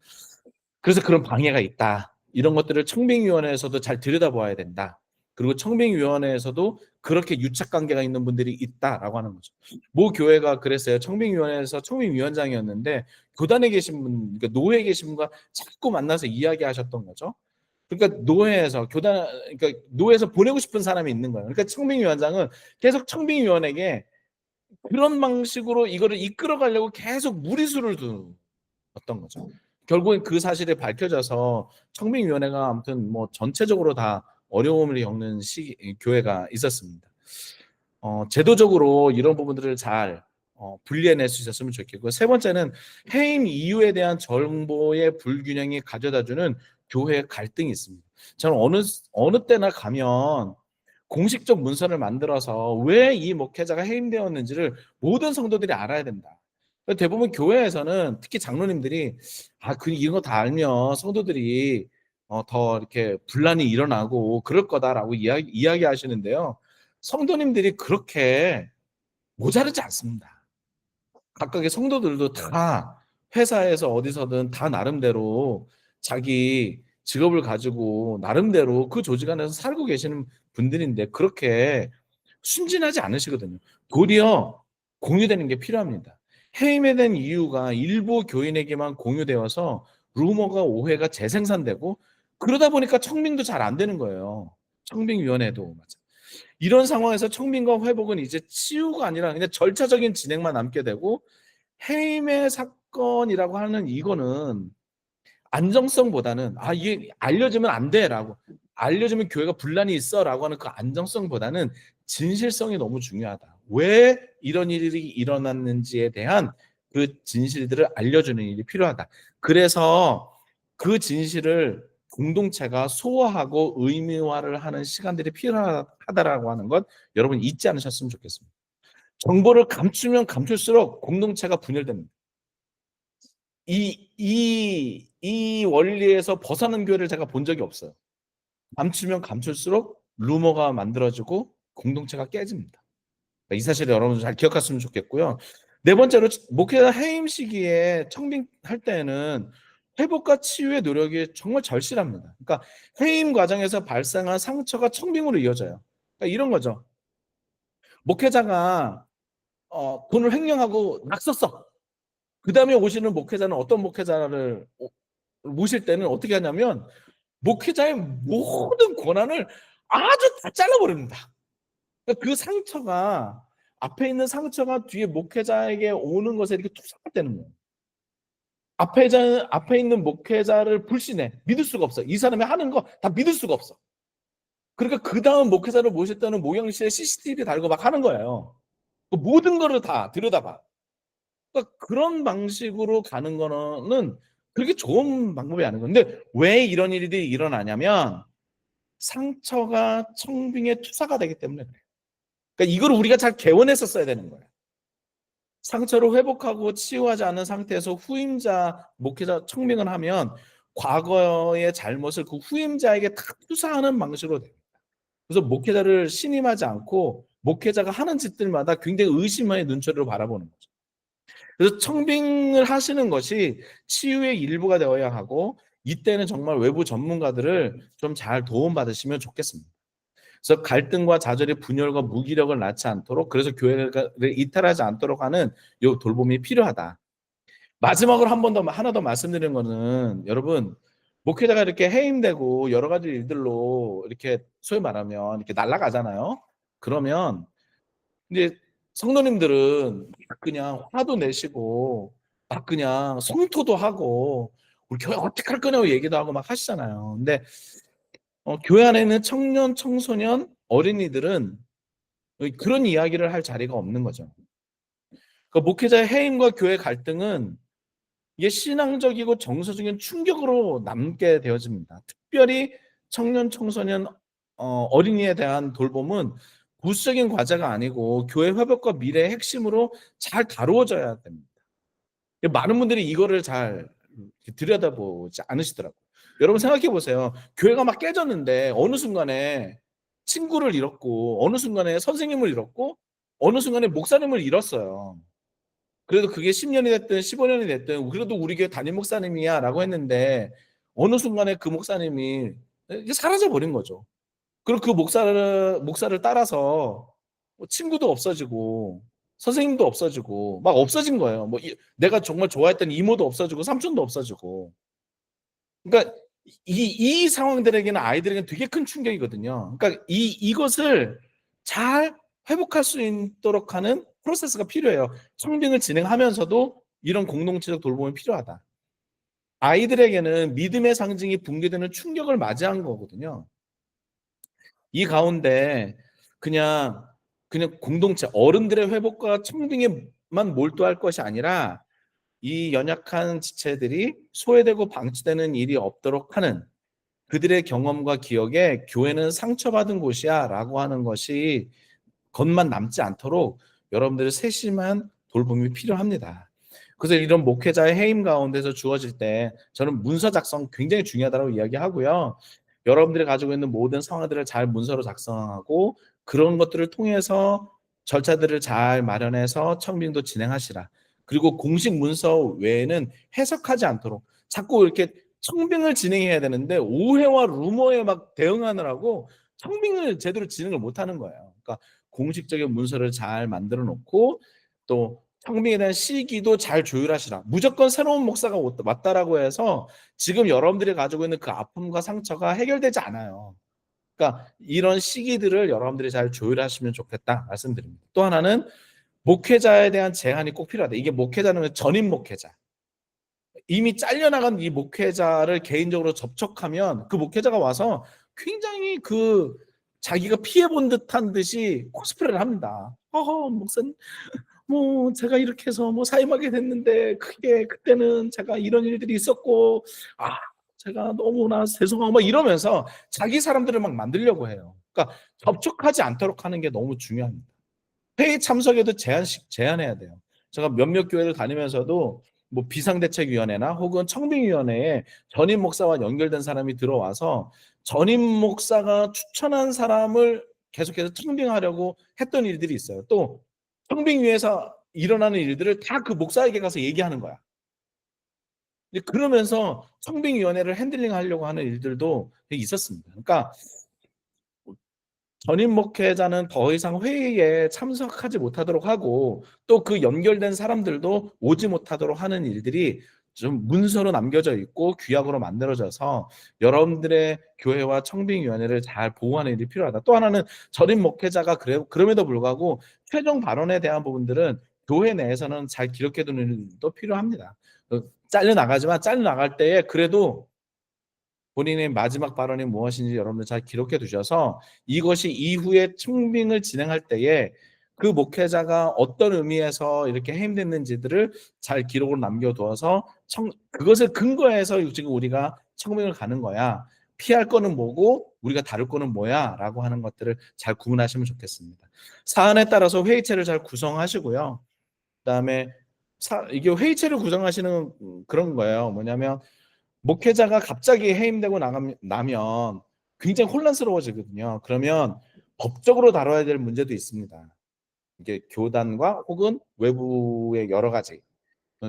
그래서 그런 방해가 있다. 이런 것들을 청빙위원회에서도 잘 들여다보아야 된다. 그리고 청빙위원회에서도 그렇게 유착관계가 있는 분들이 있다라고 하는 거죠. 모 교회가 그랬어요. 청빙위원회에서 청빙위원장이었는데 교단에 계신 분, 그러니까 노회에 계신 분과 자꾸 만나서 이야기하셨던 거죠. 그러니까 그러니까 노회에서 보내고 싶은 사람이 있는 거예요. 그러니까 청빙위원장은 계속 청빙위원에게 그런 방식으로 이거를 이끌어가려고 계속 무리수를 뒀던 거죠. 결국엔 그 사실이 밝혀져서 청빙위원회가 아무튼 뭐 전체적으로 다 어려움을 겪는 교회가 있었습니다. 제도적으로 이런 부분들을 잘 분리해낼 수 있었으면 좋겠고 세 번째는 해임 이유에 대한 정보의 불균형이 가져다주는 교회 갈등이 있습니다. 저는 어느 때나 가면 공식적 문서를 만들어서 왜 이 목회자가 해임되었는지를 모든 성도들이 알아야 된다. 대부분 교회에서는 특히 장로님들이 이런 거 다 알면 성도들이 더 이렇게 분란이 일어나고 그럴 거다라고 이야기하시는데요. 성도님들이 그렇게 모자르지 않습니다. 각각의 성도들도 다 회사에서 어디서든 다 나름대로 자기 직업을 가지고 나름대로 그 조직 안에서 살고 계시는 분들인데 그렇게 순진하지 않으시거든요. 도리어 공유되는 게 필요합니다. 해임에 대한 이유가 일부 교인에게만 공유되어서 루머가 오해가 재생산되고 그러다 보니까 청빙도 잘 안 되는 거예요. 청빙위원회도. 이런 상황에서 청빙과 회복은 이제 치유가 아니라 그냥 절차적인 진행만 남게 되고, 해임의 사건이라고 하는 이거는 안정성보다는 '아 이게 알려지면 안 돼.'라고, '알려지면 교회가 분란이 있어.'라고 하는 그 안정성보다는 진실성이 너무 중요하다. 왜 이런 일이 일어났는지에 대한 그 진실들을 알려주는 일이 필요하다. 그래서 그 진실을 공동체가 소화하고 의미화를 하는 시간들이 필요하다라고 하는 것, 여러분 잊지 않으셨으면 좋겠습니다. 정보를 감추면 감출수록 공동체가 분열됩니다. 이 원리에서 벗어난 교회를 제가 본 적이 없어요. 감추면 감출수록 루머가 만들어지고 공동체가 깨집니다. 이 사실을 여러분 잘 기억하시면 좋겠고요. 네 번째로, 목회자 해임 시기에 청빙할 때에는 회복과 치유의 노력이 정말 절실합니다. 그러니까 해임 과정에서 발생한 상처가 청빙으로 이어져요. 그러니까 이런 거죠. 목회자가 돈을 횡령하고 낙섰어. 그다음에 오시는 목회자는, 어떤 목회자를 모실 때는 어떻게 하냐면 목회자의 모든 권한을 아주 다 잘라버립니다. 그러니까 그 상처가, 앞에 있는 상처가 뒤에 목회자에게 오는 것에 이렇게 투사가 되는 거예요. 앞에 있는 목회자를 불신해. 믿을 수가 없어. 이 사람이 하는 거 다 믿을 수가 없어. 그러니까 그 다음 목회자를 모실 때는 목영실에 CCTV 달고 막 하는 거예요. 그 모든 거를 다 들여다봐. 그러니까 그런 방식으로 가는 거는 그렇게 좋은 방법이 아닌 건데, 왜 이런 일들이 일어나냐면 상처가 청빙의 투사가 되기 때문에 그래요. 그러니까 이걸 우리가 잘 개원했었어야 되는 거예요. 상처를 회복하고 치유하지 않은 상태에서 후임자 목회자 청빙을 하면 과거의 잘못을 그 후임자에게 다 투사하는 방식으로 돼요. 그래서 목회자를 신임하지 않고 목회자가 하는 짓들마다 굉장히 의심의 눈초리로 바라보는 거죠. 그래서 청빙을 하시는 것이 치유의 일부가 되어야 하고, 이때는 정말 외부 전문가들을 좀 잘 도움받으시면 좋겠습니다. 그래서 갈등과 좌절이 분열과 무기력을 낳지 않도록, 그래서 교회를 이탈하지 않도록 하는 요 돌봄이 필요하다. 마지막으로 한 번 더, 하나 더 말씀드리는 거는, 여러분 목회자가 이렇게 해임되고 여러 가지 일들로 이렇게 소위 말하면 이렇게 날아가잖아요. 그러면 이제 성도님들은 막 그냥 화도 내시고 막 그냥 성토도 하고 우리 교회 어떻게 할 거냐고 얘기도 하고 막 하시잖아요. 근데 교회 안에 있는 청년, 청소년, 어린이들은 그런 이야기를 할 자리가 없는 거죠. 그 목회자의 해임과 교회 갈등은 이게 신앙적이고 정서적인 충격으로 남게 되어집니다. 특별히 청년, 청소년, 어린이에 대한 돌봄은 부수적인 과제가 아니고 교회 회복과 미래의 핵심으로 잘 다루어져야 됩니다. 많은 분들이 이거를 잘 들여다보지 않으시더라고요. 여러분 생각해 보세요. 교회가 막 깨졌는데 어느 순간에 친구를 잃었고, 어느 순간에 선생님을 잃었고, 어느 순간에 목사님을 잃었어요. 그래도 그게 10년이 됐든 15년이 됐든 그래도 우리 교회 담임 목사님이야라고 했는데, 어느 순간에 그 목사님이 사라져 버린 거죠. 그리고 그 목사를 따라서 친구도 없어지고 선생님도 없어지고 막 없어진 거예요. 내가 정말 좋아했던 이모도 없어지고 삼촌도 없어지고. 그러니까 이 상황들에게는, 아이들에게는 되게 큰 충격이거든요. 그러니까 이것을 잘 회복할 수 있도록 하는 프로세스가 필요해요. 청빙을 진행하면서도 이런 공동체적 돌봄이 필요하다. 아이들에게는 믿음의 상징이 붕괴되는 충격을 맞이한 거거든요. 이 가운데 그냥 공동체 어른들의 회복과 청빙에만 몰두할 것이 아니라 이 연약한 지체들이 소외되고 방치되는 일이 없도록 하는, 그들의 경험과 기억에 교회는 상처받은 곳이야라고 하는 것만 남지 않도록 여러분들의 세심한 돌봄이 필요합니다. 그래서 이런 목회자의 해임 가운데서 주어질 때 저는 문서 작성 굉장히 중요하다고 이야기하고요. 여러분들이 가지고 있는 모든 상황들을 잘 문서로 작성하고 그런 것들을 통해서 절차들을 잘 마련해서 청빙도 진행하시라. 그리고 공식 문서 외에는 해석하지 않도록, 자꾸 이렇게 청빙을 진행해야 되는데 오해와 루머에 막 대응하느라고 청빙을 제대로 진행을 못하는 거예요. 그러니까 공식적인 문서를 잘 만들어 놓고, 또 청빙에 대한 시기도 잘 조율하시라. 무조건 새로운 목사가 왔다라고 해서 지금 여러분들이 가지고 있는 그 아픔과 상처가 해결되지 않아요. 그러니까 이런 시기들을 여러분들이 잘 조율하시면 좋겠다 말씀드립니다. 또 하나는 목회자에 대한 제한이 꼭 필요하다. 이게 목회자는 전임 목회자. 이미 잘려나간 이 목회자를 개인적으로 접촉하면 그 목회자가 와서 굉장히 자기가 피해본 듯한 듯이 코스프레를 합니다. 목사님, 뭐 제가 이렇게 해서 뭐 사임하게 됐는데 그게 그때는 제가 이런 일들이 있었고 제가 너무나 죄송하고 막 이러면서 자기 사람들을 막 만들려고 해요. 그러니까 접촉하지 않도록 하는 게 너무 중요합니다. 회의 참석에도 제한해야 돼요. 제가 몇몇 교회를 다니면서도 뭐 비상대책위원회나 혹은 청빙위원회에 전임 목사와 연결된 사람이 들어와서 전임 목사가 추천한 사람을 계속해서 청빙하려고 했던 일들이 있어요. 또 청빙위에서 일어나는 일들을 다 그 목사에게 가서 얘기하는 거야. 그러면서 청빙위원회를 핸들링하려고 하는 일들도 있었습니다. 그러니까 전임 목회자는 더 이상 회의에 참석하지 못하도록 하고 또 그 연결된 사람들도 오지 못하도록 하는 일들이 좀 문서로 남겨져 있고 규약으로 만들어져서 여러분들의 교회와 청빙위원회를 잘 보호하는 일이 필요하다. 또 하나는 전임 목회자가 그럼에도 불구하고 최종 발언에 대한 부분들은 교회 내에서는 잘 기록해 두는 일도 필요합니다. 잘려나가지만 잘려나갈 때에 그래도 본인의 마지막 발언이 무엇인지 여러분들 잘 기록해 두셔서 이것이 이후에 청빙을 진행할 때에 그 목회자가 어떤 의미에서 이렇게 해임됐는지들을 잘 기록으로 남겨두어서 그것을 근거해서 지금 우리가 청빙을 가는 거야. 피할 거는 뭐고 우리가 다룰 거는 뭐야 라고 하는 것들을 잘 구분하시면 좋겠습니다. 사안에 따라서 회의체를 잘 구성하시고요. 그다음에 이게 회의체를 구성하시는 그런 거예요. 뭐냐면 목회자가 갑자기 해임되고 나면 굉장히 혼란스러워지거든요. 그러면 법적으로 다뤄야 될 문제도 있습니다. 이게 교단과 혹은 외부의 여러 가지.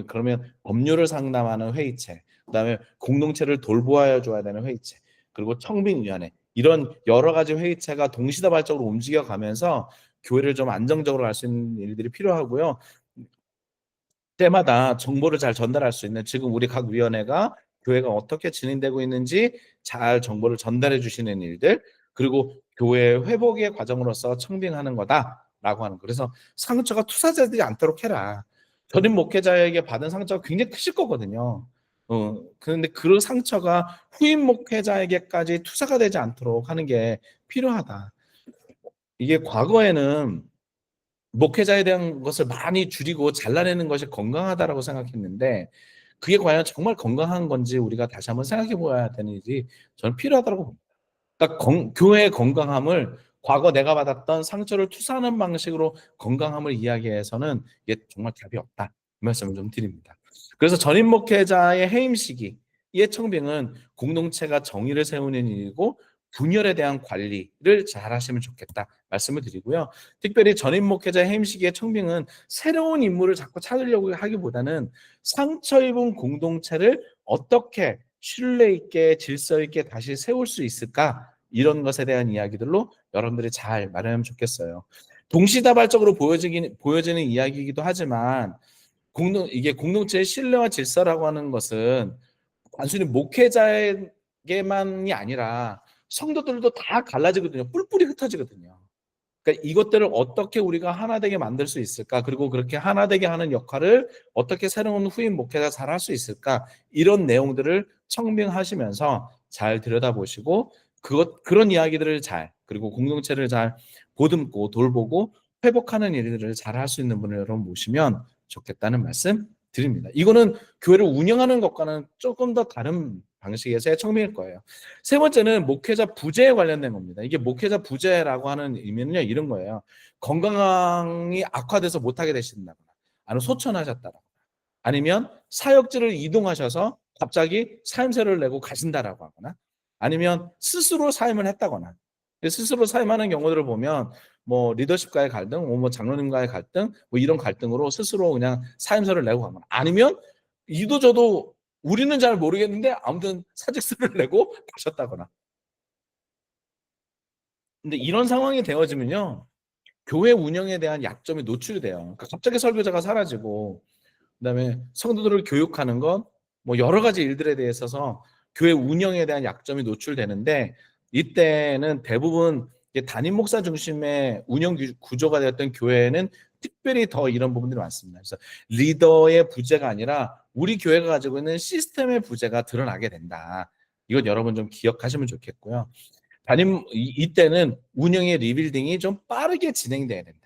그러면 법률을 상담하는 회의체, 그다음에 공동체를 돌보아 줘야 되는 회의체, 그리고 청빙위원회 이런 여러 가지 회의체가 동시다발적으로 움직여가면서 교회를 좀 안정적으로 할 수 있는 일들이 필요하고요. 때마다 정보를 잘 전달할 수 있는 지금 우리 각 위원회가 교회가 어떻게 진행되고 있는지 잘 정보를 전달해 주시는 일들 그리고 교회 회복의 과정으로서 청빙하는 거다라고 하는 거. 그래서 상처가 투사되지 않도록 해라. 전임 목회자에게 받은 상처가 굉장히 크실 거거든요. 그런데 그 상처가 후임 목회자에게까지 투사가 되지 않도록 하는 게 필요하다. 이게 과거에는 목회자에 대한 것을 많이 줄이고 잘라내는 것이 건강하다라고 생각했는데 그게 과연 정말 건강한 건지 우리가 다시 한번 생각해 보아야 되는 일이 저는 필요하다고 봅니다. 그러니까 교회의 건강함을 과거 내가 받았던 상처를 투사하는 방식으로 건강함을 이야기해서는 이게 정말 답이 없다. 이 말씀을 좀 드립니다. 그래서 전임 목회자의 해임 시기의 청빙은 공동체가 정의를 세우는 일이고 분열에 대한 관리를 잘 하시면 좋겠다 말씀을 드리고요. 특별히 전임 목회자의 해임 시기의 청빙은 새로운 인물을 자꾸 찾으려고 하기보다는 상처 입은 공동체를 어떻게 신뢰 있게 질서 있게 다시 세울 수 있을까? 이런 것에 대한 이야기들로 여러분들이 잘 마련하면 좋겠어요. 동시다발적으로 보여지는 이야기이기도 하지만 이게 공동체의 신뢰와 질서라고 하는 것은 단순히 목회자에게만이 아니라 성도들도 다 갈라지거든요. 뿔뿔이 흩어지거든요. 그러니까 이것들을 어떻게 우리가 하나 되게 만들 수 있을까? 그리고 그렇게 하나 되게 하는 역할을 어떻게 새로운 후임 목회가 잘 할 수 있을까? 이런 내용들을 청빙하시면서 잘 들여다보시고 그런 이야기들을 그리고 공동체를 잘 보듬고 돌보고 회복하는 일들을 잘 할 수 있는 분을 여러분 모시면 좋겠다는 말씀 드립니다. 이거는 교회를 운영하는 것과는 조금 더 다른 방식에서의 청빙일 거예요. 세 번째는 목회자 부재에 관련된 겁니다. 이게 목회자 부재라고 하는 의미는요, 이런 거예요. 건강이 악화돼서 못하게 되신다거나, 아니면 소천하셨다거나, 아니면 사역지를 이동하셔서 갑자기 사임서를 내고 가신다라고 하거나, 아니면 스스로 사임을 했다거나, 스스로 사임하는 경우들을 보면 뭐 리더십과의 갈등, 뭐 장로님과의 갈등, 뭐 이런 갈등으로 스스로 그냥 사임서를 내고 가거나, 아니면 이도저도 우리는 잘 모르겠는데 아무튼 사직서를 내고 가셨다거나. 근데 이런 상황이 되어지면요, 교회 운영에 대한 약점이 노출이 돼요. 그러니까 갑자기 설교자가 사라지고 그다음에 성도들을 교육하는 것, 뭐 여러 가지 일들에 대해 있어서 교회 운영에 대한 약점이 노출되는데, 이때는 대부분 담임 목사 중심의 운영 구조가 되었던 교회는 특별히 더 이런 부분들이 많습니다. 그래서 리더의 부재가 아니라 우리 교회가 가지고 있는 시스템의 부재가 드러나게 된다. 이건 여러분 좀 기억하시면 좋겠고요. 이때는 운영의 리빌딩이 좀 빠르게 진행돼야 된다.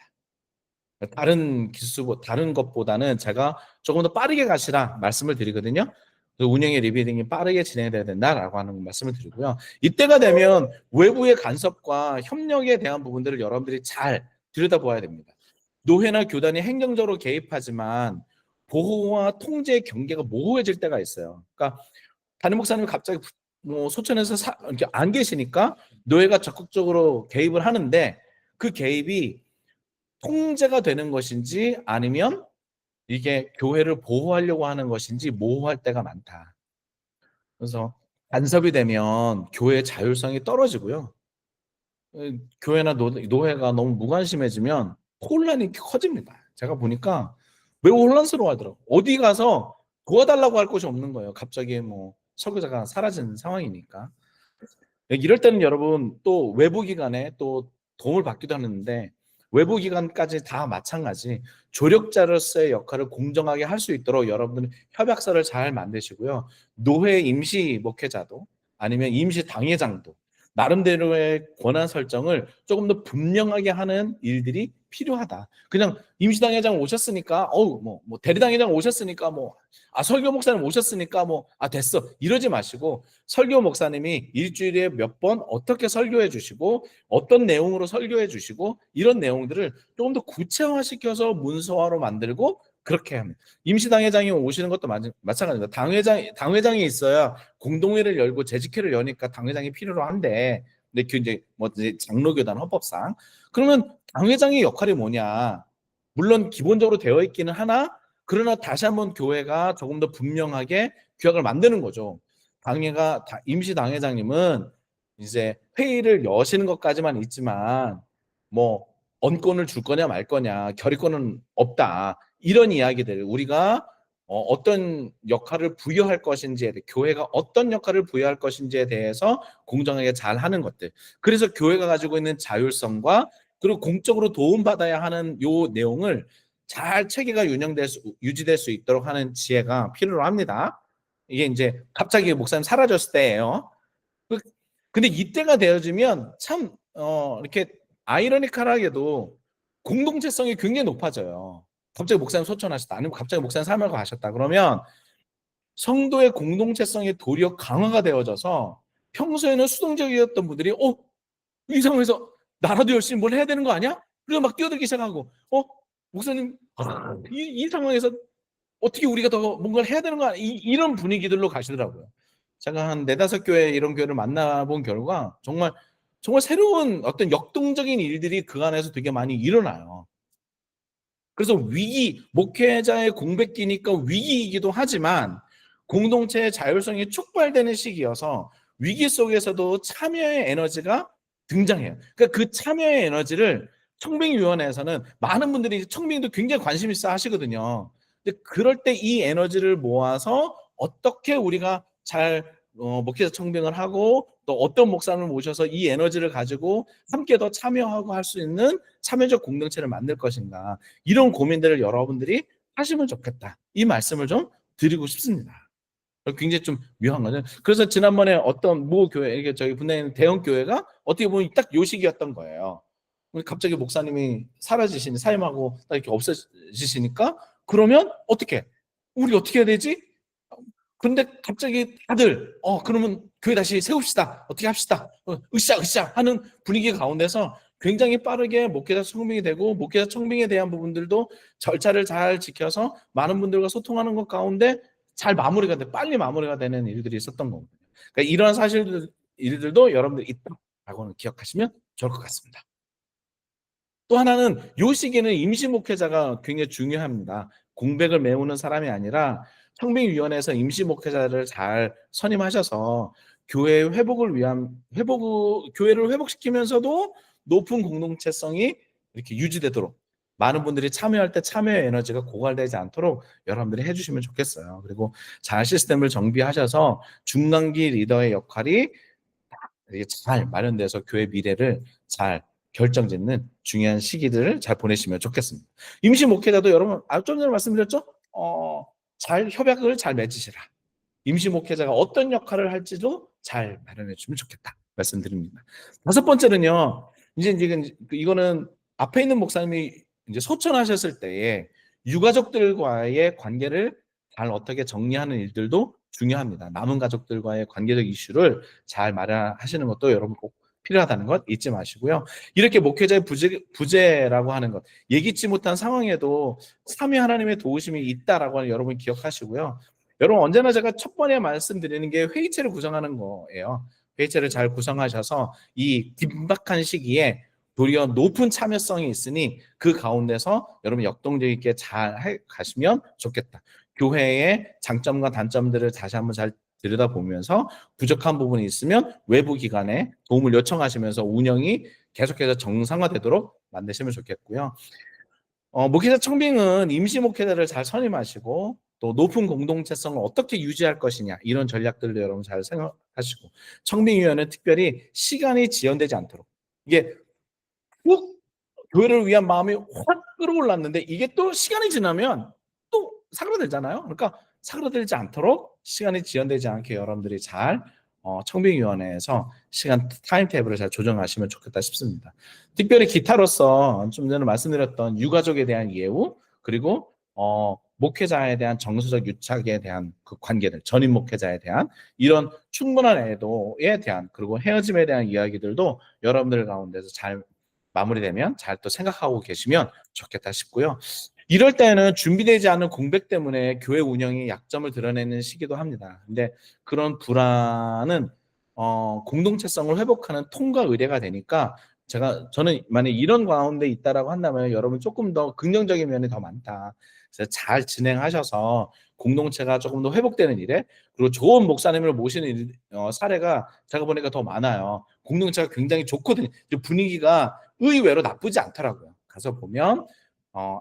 다른 것보다는 제가 조금 더 빠르게 가시라 말씀을 드리거든요. 운영의 리빌딩이 빠르게 진행돼야 된다라고 하는 말씀을 드리고요. 이때가 되면 외부의 간섭과 협력에 대한 부분들을 여러분들이 잘 들여다보아야 됩니다. 노회나 교단이 행정적으로 개입하지만 보호와 통제의 경계가 모호해질 때가 있어요. 그러니까 담임 목사님이 갑자기 뭐 소천에서 이렇게 안 계시니까 노회가 적극적으로 개입을 하는데, 그 개입이 통제가 되는 것인지 아니면 이게 교회를 보호하려고 하는 것인지 모호할 때가 많다. 그래서 간섭이 되면 교회의 자율성이 떨어지고요. 교회나 노회가 너무 무관심해지면 혼란이 커집니다. 제가 보니까 매우 혼란스러워하더라고요. 어디 가서 도와달라고 할 곳이 없는 거예요. 갑자기 뭐 설교자가 사라진 상황이니까. 이럴 때는 여러분 또 외부 기관에 또 도움을 받기도 하는데, 외부 기관까지 다 마찬가지 조력자로서의 역할을 공정하게 할 수 있도록 여러분들은 협약서를 잘 만드시고요. 노회 임시 목회자도 아니면 임시 당회장도 나름대로의 권한 설정을 조금 더 분명하게 하는 일들이 필요하다. 그냥 임시당회장 오셨으니까 뭐 대리당회장 오셨으니까 설교 목사님 오셨으니까 됐어 이러지 마시고, 설교 목사님이 일주일에 몇 번 어떻게 설교해 주시고 어떤 내용으로 설교해 주시고 이런 내용들을 조금 더 구체화시켜서 문서화로 만들고 그렇게 합니다. 임시당회장이 오시는 것도 마찬가지입니다. 당회장이 있어야 공동회를 열고 재직회를 여니까 당회장이 필요로 한데, 근데 그 이제 장로교단 헌법상 그러면 당회장의 역할이 뭐냐? 물론 기본적으로 되어 있기는 하나, 그러나 다시 한번 교회가 조금 더 분명하게 규약을 만드는 거죠. 임시 당회장님은 이제 회의를 여시는 것까지만 있지만 뭐 언권을 줄 거냐 말 거냐 결의권은 없다. 이런 이야기들 우리가 어떤 역할을 부여할 것인지에 대해, 교회가 어떤 역할을 부여할 것인지에 대해서 공정하게 잘 하는 것들. 그래서 교회가 가지고 있는 자율성과 그리고 공적으로 도움받아야 하는 요 내용을 잘 체계가 유지될 수 있도록 하는 지혜가 필요로 합니다. 이게 이제 갑자기 목사님 사라졌을 때예요. 근데 이때가 되어지면 참 이렇게 아이러니컬하게도 공동체성이 굉장히 높아져요. 갑자기 목사님 소천하셨다, 아니면 갑자기 목사님 사명을 하셨다 그러면 성도의 공동체성이 도리어 강화가 되어져서 평소에는 수동적이었던 분들이 이 상황에서 나라도 열심히 뭘 해야 되는 거 아니야? 그리고 막 뛰어들기 시작하고 목사님 이 상황에서 어떻게 우리가 더 뭔가를 해야 되는 거 아니야? 이런 분위기들로 가시더라고요. 제가 한 4-5교회 이런 교회를 만나본 결과 정말 새로운 어떤 역동적인 일들이 그 안에서 되게 많이 일어나요. 그래서 목회자의 공백기니까 위기이기도 하지만 공동체의 자율성이 촉발되는 시기여서 위기 속에서도 참여의 에너지가 등장해요. 그러니까 그 참여의 에너지를 청빙위원회에서는 많은 분들이 청빙도 굉장히 관심 있어 하시거든요. 근데 그럴 때 이 에너지를 모아서 어떻게 우리가 잘 목회자 청빙을 하고 또 어떤 목사님을 모셔서 이 에너지를 가지고 함께 더 참여하고 할 수 있는 참여적 공동체를 만들 것인가, 이런 고민들을 여러분들이 하시면 좋겠다. 이 말씀을 좀 드리고 싶습니다. 굉장히 좀 묘한 거죠. 그래서 지난번에 어떤 모 교회, 이게 저희 분당에 있는 대형 교회가 어떻게 보면 딱 요 시기였던 거예요. 갑자기 목사님이 사임하고 딱 이렇게 없어지시니까 그러면 어떻게? 우리 어떻게 해야 되지? 근데 갑자기 다들 그러면 교회 다시 세웁시다. 어떻게 합시다. 으쌰 하는 분위기 가운데서 굉장히 빠르게 목회자 청빙이 되고, 목회자 청빙에 대한 부분들도 절차를 잘 지켜서 많은 분들과 소통하는 것 가운데 빨리 마무리가 되는 일들이 있었던 거거든요. 그러니까 이런 일들도 여러분들이 있다라고는 기억하시면 좋을 것 같습니다. 또 하나는 요 시기에는 임시 목회자가 굉장히 중요합니다. 공백을 메우는 사람이 아니라 청빙위원회에서 임시 목회자를 잘 선임하셔서 교회를 회복시키면서도 높은 공동체성이 이렇게 유지되도록 많은 분들이 참여할 때 참여의 에너지가 고갈되지 않도록 여러분들이 해주시면 좋겠어요. 그리고 잘 시스템을 정비하셔서 중간기 리더의 역할이 이게 잘 마련돼서 교회 미래를 잘 결정짓는 중요한 시기들을 잘 보내시면 좋겠습니다. 임시 목회자도 여러분 좀 전에 말씀드렸죠? 잘 협약을 잘 맺으시라. 임시 목회자가 어떤 역할을 할지도 잘 마련해 주면 좋겠다 말씀드립니다. 다섯 번째는요. 이제 이거는 앞에 있는 목사님이 이제 소천하셨을 때에 유가족들과의 관계를 잘 어떻게 정리하는 일들도 중요합니다. 남은 가족들과의 관계적 이슈를 잘 마련하시는 것도 여러분 꼭 필요하다는 것 잊지 마시고요. 이렇게 목회자의 부재라고 하는 것, 예기치 못한 상황에도 삼위 하나님의 도우심이 있다라고 하는 여러분 기억하시고요. 여러분 언제나 제가 첫 번에 말씀드리는 게 회의체를 구성하는 거예요. 회의체를 잘 구성하셔서 이 긴박한 시기에 도리어 높은 참여성이 있으니 그 가운데서 여러분 역동적 있게 잘 가시면 좋겠다. 교회의 장점과 단점들을 다시 한번 잘 들여다보면서 부족한 부분이 있으면 외부 기관에 도움을 요청하시면서 운영이 계속해서 정상화되도록 만드시면 좋겠고요. 목회자 청빙은 임시 목회자를 잘 선임하시고 또 높은 공동체성을 어떻게 유지할 것이냐 이런 전략들도 여러분 잘 생각하시고 청빙위원회는 특별히 시간이 지연되지 않도록 이게 꼭 교회를 위한 마음이 확 끌어올랐는데 이게 또 시간이 지나면 또 사그라들잖아요. 그러니까 사그라들지 않도록 시간이 지연되지 않게 여러분들이 잘 청빙위원회에서 시간 타임테이블을 잘 조정하시면 좋겠다 싶습니다. 특별히 기타로서 좀 전에 말씀드렸던 유가족에 대한 예우 그리고 목회자에 대한 정서적 유착에 대한 그 관계들, 전임 목회자에 대한 이런 충분한 애도에 대한 그리고 헤어짐에 대한 이야기들도 여러분들 가운데서 잘 마무리되면 잘 또 생각하고 계시면 좋겠다 싶고요. 이럴 때는 준비되지 않은 공백 때문에 교회 운영이 약점을 드러내는 시기도 합니다. 근데 그런 불안은 공동체성을 회복하는 통과 의례가 되니까 저는 만약 이런 가운데 있다라고 한다면 여러분 조금 더 긍정적인 면이 더 많다. 그래서 잘 진행하셔서 공동체가 조금 더 회복되는 일에 그리고 좋은 목사님을 모시는 사례가 제가 보니까 더 많아요. 공동체가 굉장히 좋거든요. 분위기가 의외로 나쁘지 않더라고요. 가서 보면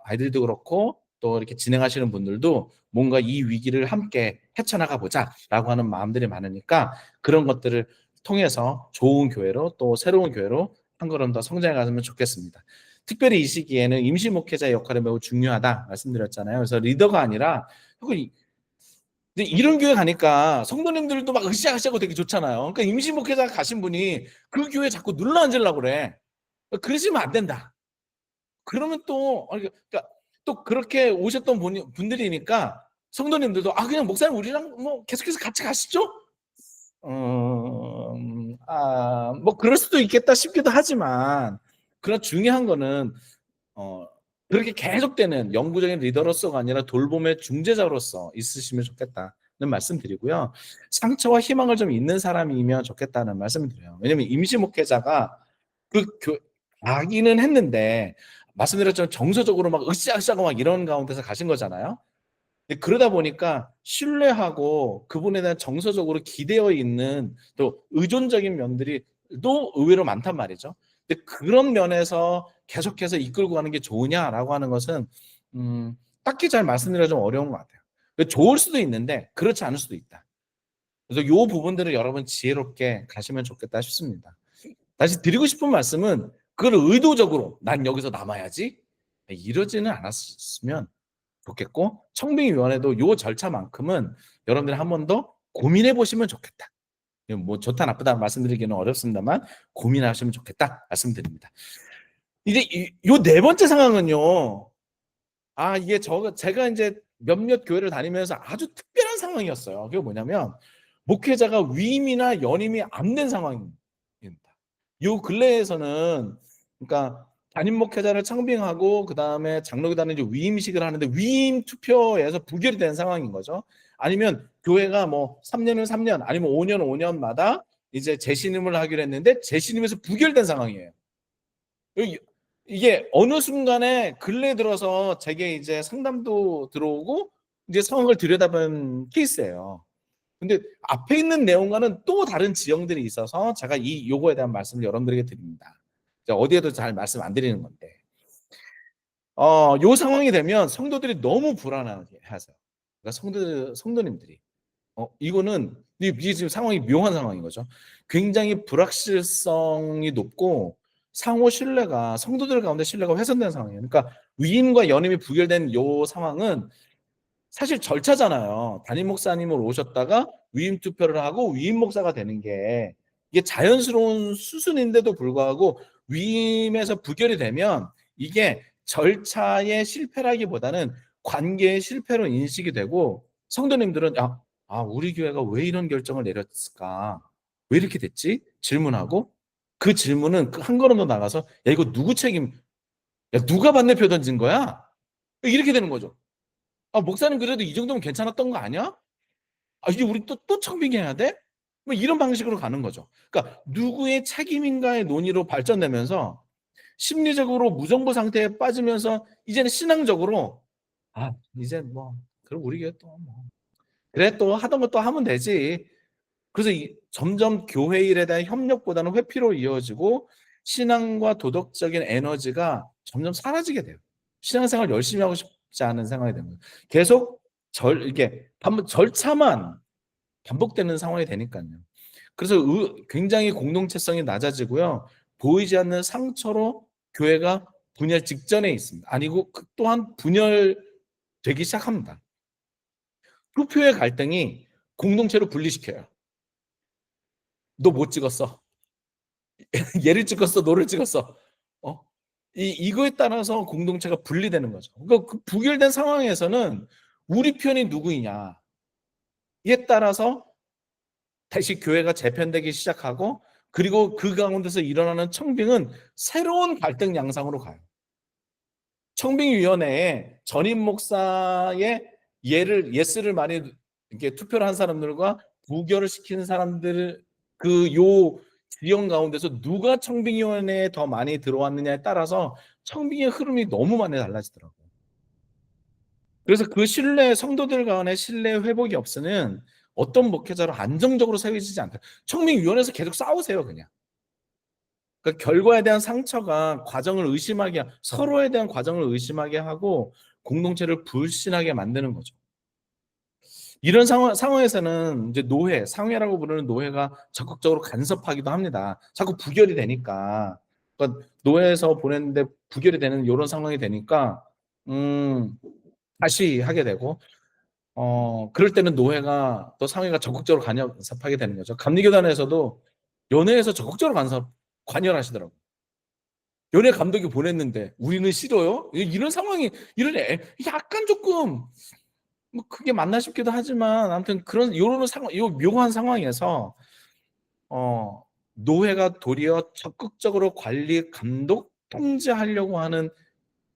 아이들도 그렇고 또 이렇게 진행하시는 분들도 뭔가 이 위기를 함께 헤쳐나가 보자라고 하는 마음들이 많으니까 그런 것들을 통해서 좋은 교회로 또 새로운 교회로 한 걸음 더 성장해 가면 좋겠습니다. 특별히 이 시기에는 임시 목회자의 역할이 매우 중요하다 말씀드렸잖아요. 그래서 리더가 아니라 근데 이런 교회 가니까 성도님들도 막 으쌰으쌰하고 되게 좋잖아요. 그러니까 임시 목회자 가신 분이 그 교회 자꾸 눌러 앉으려고 그래. 그러시면 안 된다. 그러면 또 그러니까 또 그렇게 오셨던 분들이니까 성도님들도 그냥 목사님 우리랑 뭐 계속해서 같이 가시죠? 뭐 그럴 수도 있겠다 싶기도 하지만 그런 중요한 거는 그렇게 계속되는 영구적인 리더로서가 아니라 돌봄의 중재자로서 있으시면 좋겠다는 말씀드리고요. 상처와 희망을 좀 있는 사람이면 좋겠다는 말씀드려요. 왜냐하면 임시 목회자가 가기는 했는데 말씀드렸지만 정서적으로 막 으쌰으쌰하고 막 이런 가운데서 가신 거잖아요. 그러다 보니까 신뢰하고 그분에 대한 정서적으로 기대어 있는 또 의존적인 면들이 또 의외로 많단 말이죠. 근데 그런 면에서 계속해서 이끌고 가는 게 좋으냐라고 하는 것은 딱히 잘 말씀드리기가 좀 어려운 것 같아요. 좋을 수도 있는데 그렇지 않을 수도 있다. 그래서 이 부분들을 여러분 지혜롭게 가시면 좋겠다 싶습니다. 다시 드리고 싶은 말씀은 그걸 의도적으로 난 여기서 남아야지 이러지는 않았으면 좋겠고 청빙위원회도 요 절차만큼은 여러분들이 한 번 더 고민해 보시면 좋겠다. 뭐 좋다 나쁘다 말씀드리기는 어렵습니다만 고민하시면 좋겠다 말씀드립니다. 이제 요 네 번째 상황은요. 이게 제가 이제 몇몇 교회를 다니면서 아주 특별한 상황이었어요. 그게 뭐냐면 목회자가 위임이나 연임이 안 된 상황입니다. 요 근래에서는 그러니까 담임 목회자를 청빙하고 그다음에 장로교단은 이제 위임식을 하는데 위임 투표에서 부결이 된 상황인 거죠. 아니면 교회가 뭐 3년은 3년 아니면 5년 5년마다 이제 재신임을 하기로 했는데 재신임에서 부결된 상황이에요. 이게 어느 순간에 근래 들어서 제게 이제 상담도 들어오고 이제 상황을 들여다본 케이스예요. 근데 앞에 있는 내용과는 또 다른 지형들이 있어서 제가 이 요거에 대한 말씀을 여러분들에게 드립니다. 어디에도 잘 말씀 안 드리는 건데. 요 상황이 되면 성도들이 너무 불안하게 하세요. 그러니까 성도님들이. 이거는 이게 지금 상황이 묘한 상황인 거죠. 굉장히 불확실성이 높고 상호 신뢰가 성도들 가운데 신뢰가 훼손된 상황이에요. 그러니까 위임과 연임이 부결된 요 상황은 사실 절차잖아요. 담임 목사님으로 오셨다가 위임 투표를 하고 위임 목사가 되는 게 이게 자연스러운 수순인데도 불구하고 위임에서 부결이 되면 이게 절차의 실패라기보다는 관계의 실패로 인식이 되고 성도님들은 우리 교회가 왜 이런 결정을 내렸을까? 왜 이렇게 됐지? 질문하고 그 질문은 한 걸음 더 나가서 야 이거 누구 책임? 야 누가 반대표 던진 거야? 이렇게 되는 거죠. 목사님 그래도 이 정도면 괜찮았던 거 아니야? 이제 우리 또 청빙해야 돼? 뭐 이런 방식으로 가는 거죠. 그러니까 누구의 책임인가의 논의로 발전되면서 심리적으로 무정부 상태에 빠지면서 이제는 신앙적으로 이제 뭐 그럼 우리 교회 또뭐 그래 또 하던 거 또 하면 되지. 그래서 점점 교회 일에 대한 협력보다는 회피로 이어지고 신앙과 도덕적인 에너지가 점점 사라지게 돼요. 신앙생활 열심히 하고 싶지 않은 생각이 됩니다. 계속 이게 절차만 반복되는 상황이 되니까요. 그래서 굉장히 공동체성이 낮아지고요. 보이지 않는 상처로 교회가 분열 직전에 있습니다. 아니고 또한 분열되기 시작합니다. 투표의 갈등이 공동체로 분리시켜요. 너 못 찍었어. 얘를 찍었어, 너를 찍었어. 어? 이거에 따라서 공동체가 분리되는 거죠. 그러니까 그 부결된 상황에서는 우리 편이 누구이냐에 따라서 다시 교회가 재편되기 시작하고 그리고 그 가운데서 일어나는 청빙은 새로운 갈등 양상으로 가요. 청빙위원회에 전임 목사의 예스를 많이 이렇게 투표를 한 사람들과 부결을 시키는 사람들 요 지형 가운데서 누가 청빙위원회에 더 많이 들어왔느냐에 따라서 청빙의 흐름이 너무 많이 달라지더라고요. 그래서 그 성도들 간의 신뢰 회복이 없으면 어떤 목회자로 안정적으로 세워지지 않다. 청빙위원회에서 계속 싸우세요, 그냥. 그러니까 결과에 대한 상처가 서로에 대한 과정을 의심하게 하고 공동체를 불신하게 만드는 거죠. 이런 상황에서는 이제 상회라고 부르는 노회가 적극적으로 간섭하기도 합니다. 자꾸 부결이 되니까. 그러니까 노회에서 보냈는데 부결이 되는 이런 상황이 되니까, 다시 하게 되고, 그럴 때는 노회가 또 상회가 적극적으로 간섭하게 되는 거죠. 감리교단에서도 연회에서 적극적으로 관여하시더라고요. 연예 감독이 보냈는데 우리는 싫어요? 이런 상황이 약간 조금 뭐 그게 맞나 싶기도 하지만 아무튼 요런 상황, 요 묘한 상황에서 노회가 도리어 적극적으로 관리, 감독, 통제하려고 하는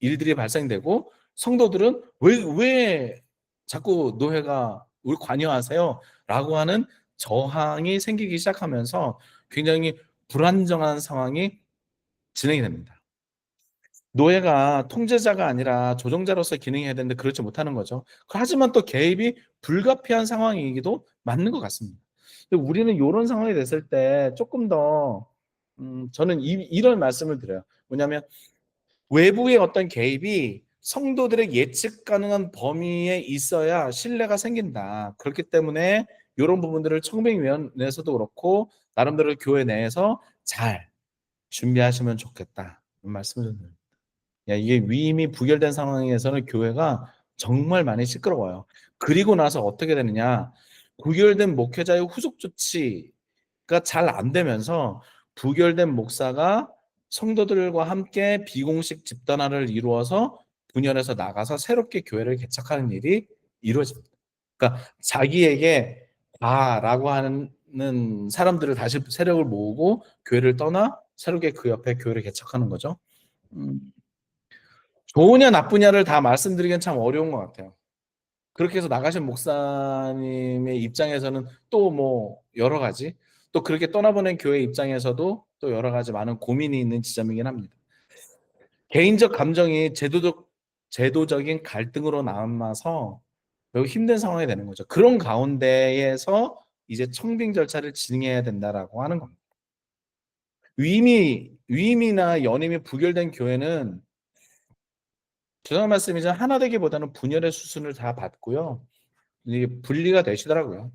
일들이 발생되고 성도들은 왜 자꾸 노회가 우리 관여하세요? 라고 하는 저항이 생기기 시작하면서 굉장히 불안정한 상황이 진행이 됩니다. 노예가 통제자가 아니라 조종자로서 기능해야 되는데 그렇지 못하는 거죠. 하지만 또 개입이 불가피한 상황이기도 맞는 것 같습니다. 근데 우리는 이런 상황이 됐을 때 조금 더 저는 이런 말씀을 드려요. 뭐냐면 외부의 어떤 개입이 성도들의 예측 가능한 범위에 있어야 신뢰가 생긴다. 그렇기 때문에 이런 부분들을 청빙위원회에서도 그렇고 나름대로 교회 내에서 잘 준비하시면 좋겠다. 이런 말씀을 드립니다. 이게 위임이 부결된 상황에서는 교회가 정말 많이 시끄러워요. 그리고 나서 어떻게 되느냐? 부결된 목회자의 후속 조치가 잘 안 되면서 부결된 목사가 성도들과 함께 비공식 집단화를 이루어서 분열해서 나가서 새롭게 교회를 개척하는 일이 이루어집니다. 그러니까 자기에게 다라고 하는 사람들을 다시 세력을 모으고 교회를 떠나 새롭게 그 옆에 교회를 개척하는 거죠. 음. 좋으냐 나쁘냐를 다 말씀드리기는 참 어려운 것 같아요. 그렇게 해서 나가신 목사님의 입장에서는 또 뭐 여러 가지, 또 그렇게 떠나보낸 교회 입장에서도 또 여러 가지 많은 고민이 있는 지점이긴 합니다. 개인적 감정이 제도적인 갈등으로 남아서 매우 힘든 상황이 되는 거죠. 그런 가운데에서 이제 청빙 절차를 진행해야 된다라고 하는 겁니다. 위임이나 연임이 부결된 교회는 죄송한 말씀이지만 하나 되기보다는 분열의 수순을 다 밟고요. 이게 분리가 되시더라고요.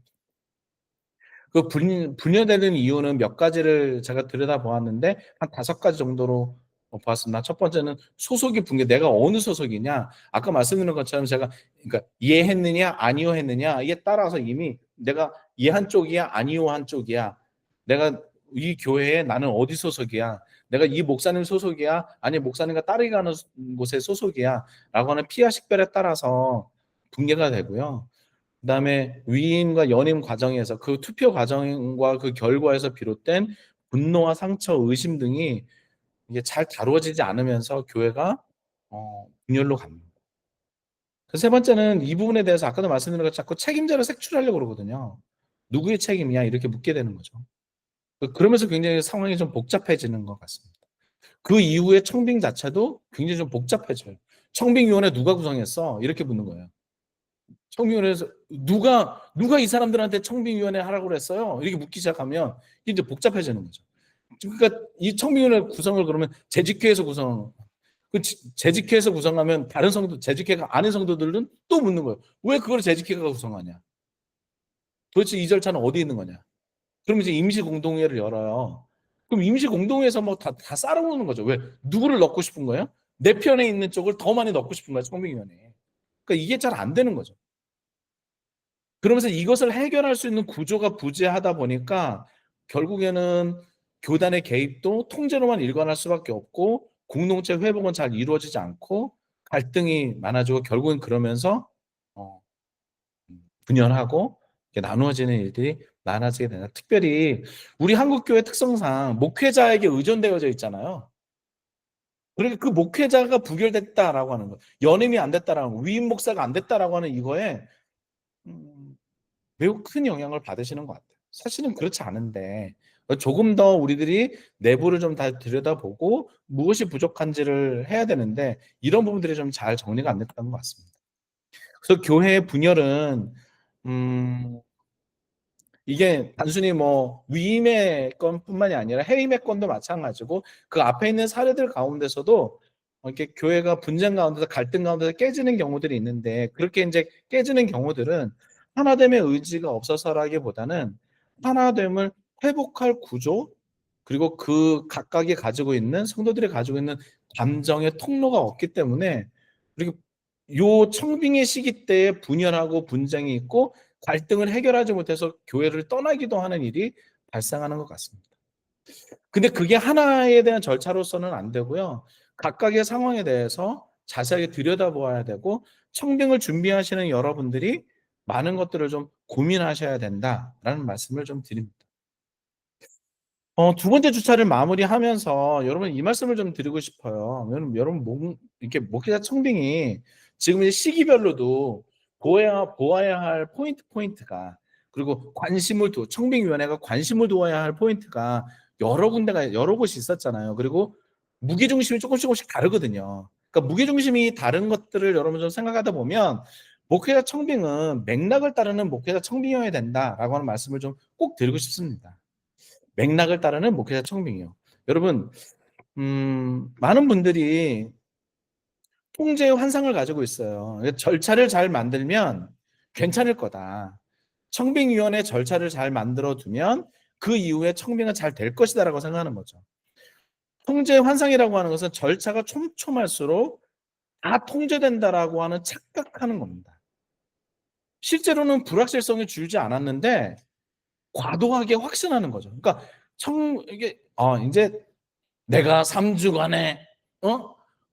그 분열되는 이유는 몇 가지를 제가 들여다보았는데 한 5가지 정도로 보았습니다. 첫 번째는 소속이 분개, 내가 어느 소속이냐. 아까 말씀드린 것처럼 제가 그러니까 이해했느냐 아니요 했느냐 이에 따라서 이미 내가 이해한 쪽이야 아니요 한 쪽이야. 내가 이 교회에 나는 어디 소속이야. 내가 이 목사님 소속이야 아니 목사님과 따르게 가는 곳의 소속이야 라고 하는 피와 식별에 따라서 분개가 되고요. 그다음에 위임과 연임 과정에서 그 투표 과정과 그 결과에서 비롯된 분노와 상처, 의심 등이 이게 잘 다루어지지 않으면서 교회가 분열로 갑니다. 그 세 번째는 이 부분에 대해서 아까도 말씀드린 것처럼 자꾸 책임자를 색출하려고 그러거든요. "누구의 책임이야?" 이렇게 묻게 되는 거죠. 그러면서 굉장히 상황이 좀 복잡해지는 것 같습니다. 그 이후에 청빙 자체도 굉장히 좀 복잡해져요. "청빙위원회 누가 구성했어?" 이렇게 묻는 거예요. 청빙위원회에서 "누가 이 사람들한테 청빙위원회 하라고 그랬어요?" 이렇게 묻기 시작하면 이제 복잡해지는 거죠. 그러니까 이 청빙위원회 구성을 그러면 재직회에서 구성 그 재직회에서 구성하면 다른 성도 재직회가 아닌 성도들은 또 묻는 거예요. "왜 그걸 재직회가 구성하냐? 도대체 이 절차는 어디 있는 거냐?" 그럼 이제 임시 공동회를 열어요. 그럼 임시 공동회에서 뭐 다 싸우는 거죠. 왜? 누구를 넣고 싶은 거예요? 내 편에 있는 쪽을 더 많이 넣고 싶은 거예요, 청빙위원회에. 그러니까 이게 잘 안 되는 거죠. 그러면서 이것을 해결할 수 있는 구조가 부재하다 보니까 결국에는 교단의 개입도 통제로만 일관할 수밖에 없고 공동체 회복은 잘 이루어지지 않고 갈등이 많아지고 결국은 그러면서 어 분열하고 이렇게 나누어지는 일들이 많아지게 된다. 특별히 우리 한국 교회 특성상 목회자에게 의존되어져 있잖아요. 그러니까 그 목회자가 부결됐다라고 하는 거, 연임이 안 됐다라는 거, 위임 목사가 안 됐다라고 하는 이거에 음 매우 큰 영향을 받으시는 것 같아요. 사실은 그렇지 않은데 조금 더 우리들이 내부를 좀 다 들여다보고 무엇이 부족한지를 해야 되는데 이런 부분들이 좀 잘 정리가 안 됐던 것 같습니다. 그래서 교회의 분열은 음 이게 단순히 뭐 위임의 건뿐만이 아니라 해임의 건도 마찬가지고 그 앞에 있는 사례들 가운데서도 이렇게 교회가 분쟁 가운데서 갈등 가운데서 깨지는 경우들이 있는데 그렇게 인제 깨지는 경우들은 하나됨의 의지가 없어서라기보다는 하나됨을 회복할 구조 그리고 그 각각이 가지고 있는 성도들이 가지고 있는 감정의 통로가 없기 때문에 그리고 요 청빙의 시기 때에 분열하고 분쟁이 있고 갈등을 해결하지 못해서 교회를 떠나기도 하는 일이 발생하는 것 같습니다. 근데 그게 하나에 대한 절차로서는 안 되고요. 각각의 상황에 대해서 자세하게 들여다보아야 되고 청빙을 준비하시는 여러분들이 많은 것들을 좀 고민하셔야 된다라는 말씀을 좀 드립니다. 두 번째 주차를 마무리하면서 여러분 이 말씀을 좀 드리고 싶어요. 여러분 이렇게 목회자 청빙이 지금 이제 시기별로도 보아야 할 포인트가 그리고 청빙위원회가 관심을 두어야 할 포인트가 여러 군데가 여러 곳이 있었잖아요. 그리고 무게중심이 조금씩 다르거든요. 그러니까 무게중심이 다른 것들을 여러분 좀 생각하다 보면 목회자 청빙은 맥락을 따르는 목회자 청빙이어야 된다라고 하는 말씀을 좀 꼭 드리고 싶습니다. 맥락을 따르는 목회자 청빙이요. 여러분 많은 분들이 통제의 환상을 가지고 있어요. 절차를 잘 만들면 괜찮을 거다. 청빙위원회 절차를 잘 만들어 두면 그 이후에 청빙은 잘 될 것이다라고 생각하는 거죠. 통제의 환상이라고 하는 것은 절차가 촘촘할수록 다 통제된다라고 하는 착각하는 겁니다. 실제로는 불확실성이 줄지 않았는데 과도하게 확신하는 거죠. 그러니까 이게 인제 내가 3 주간의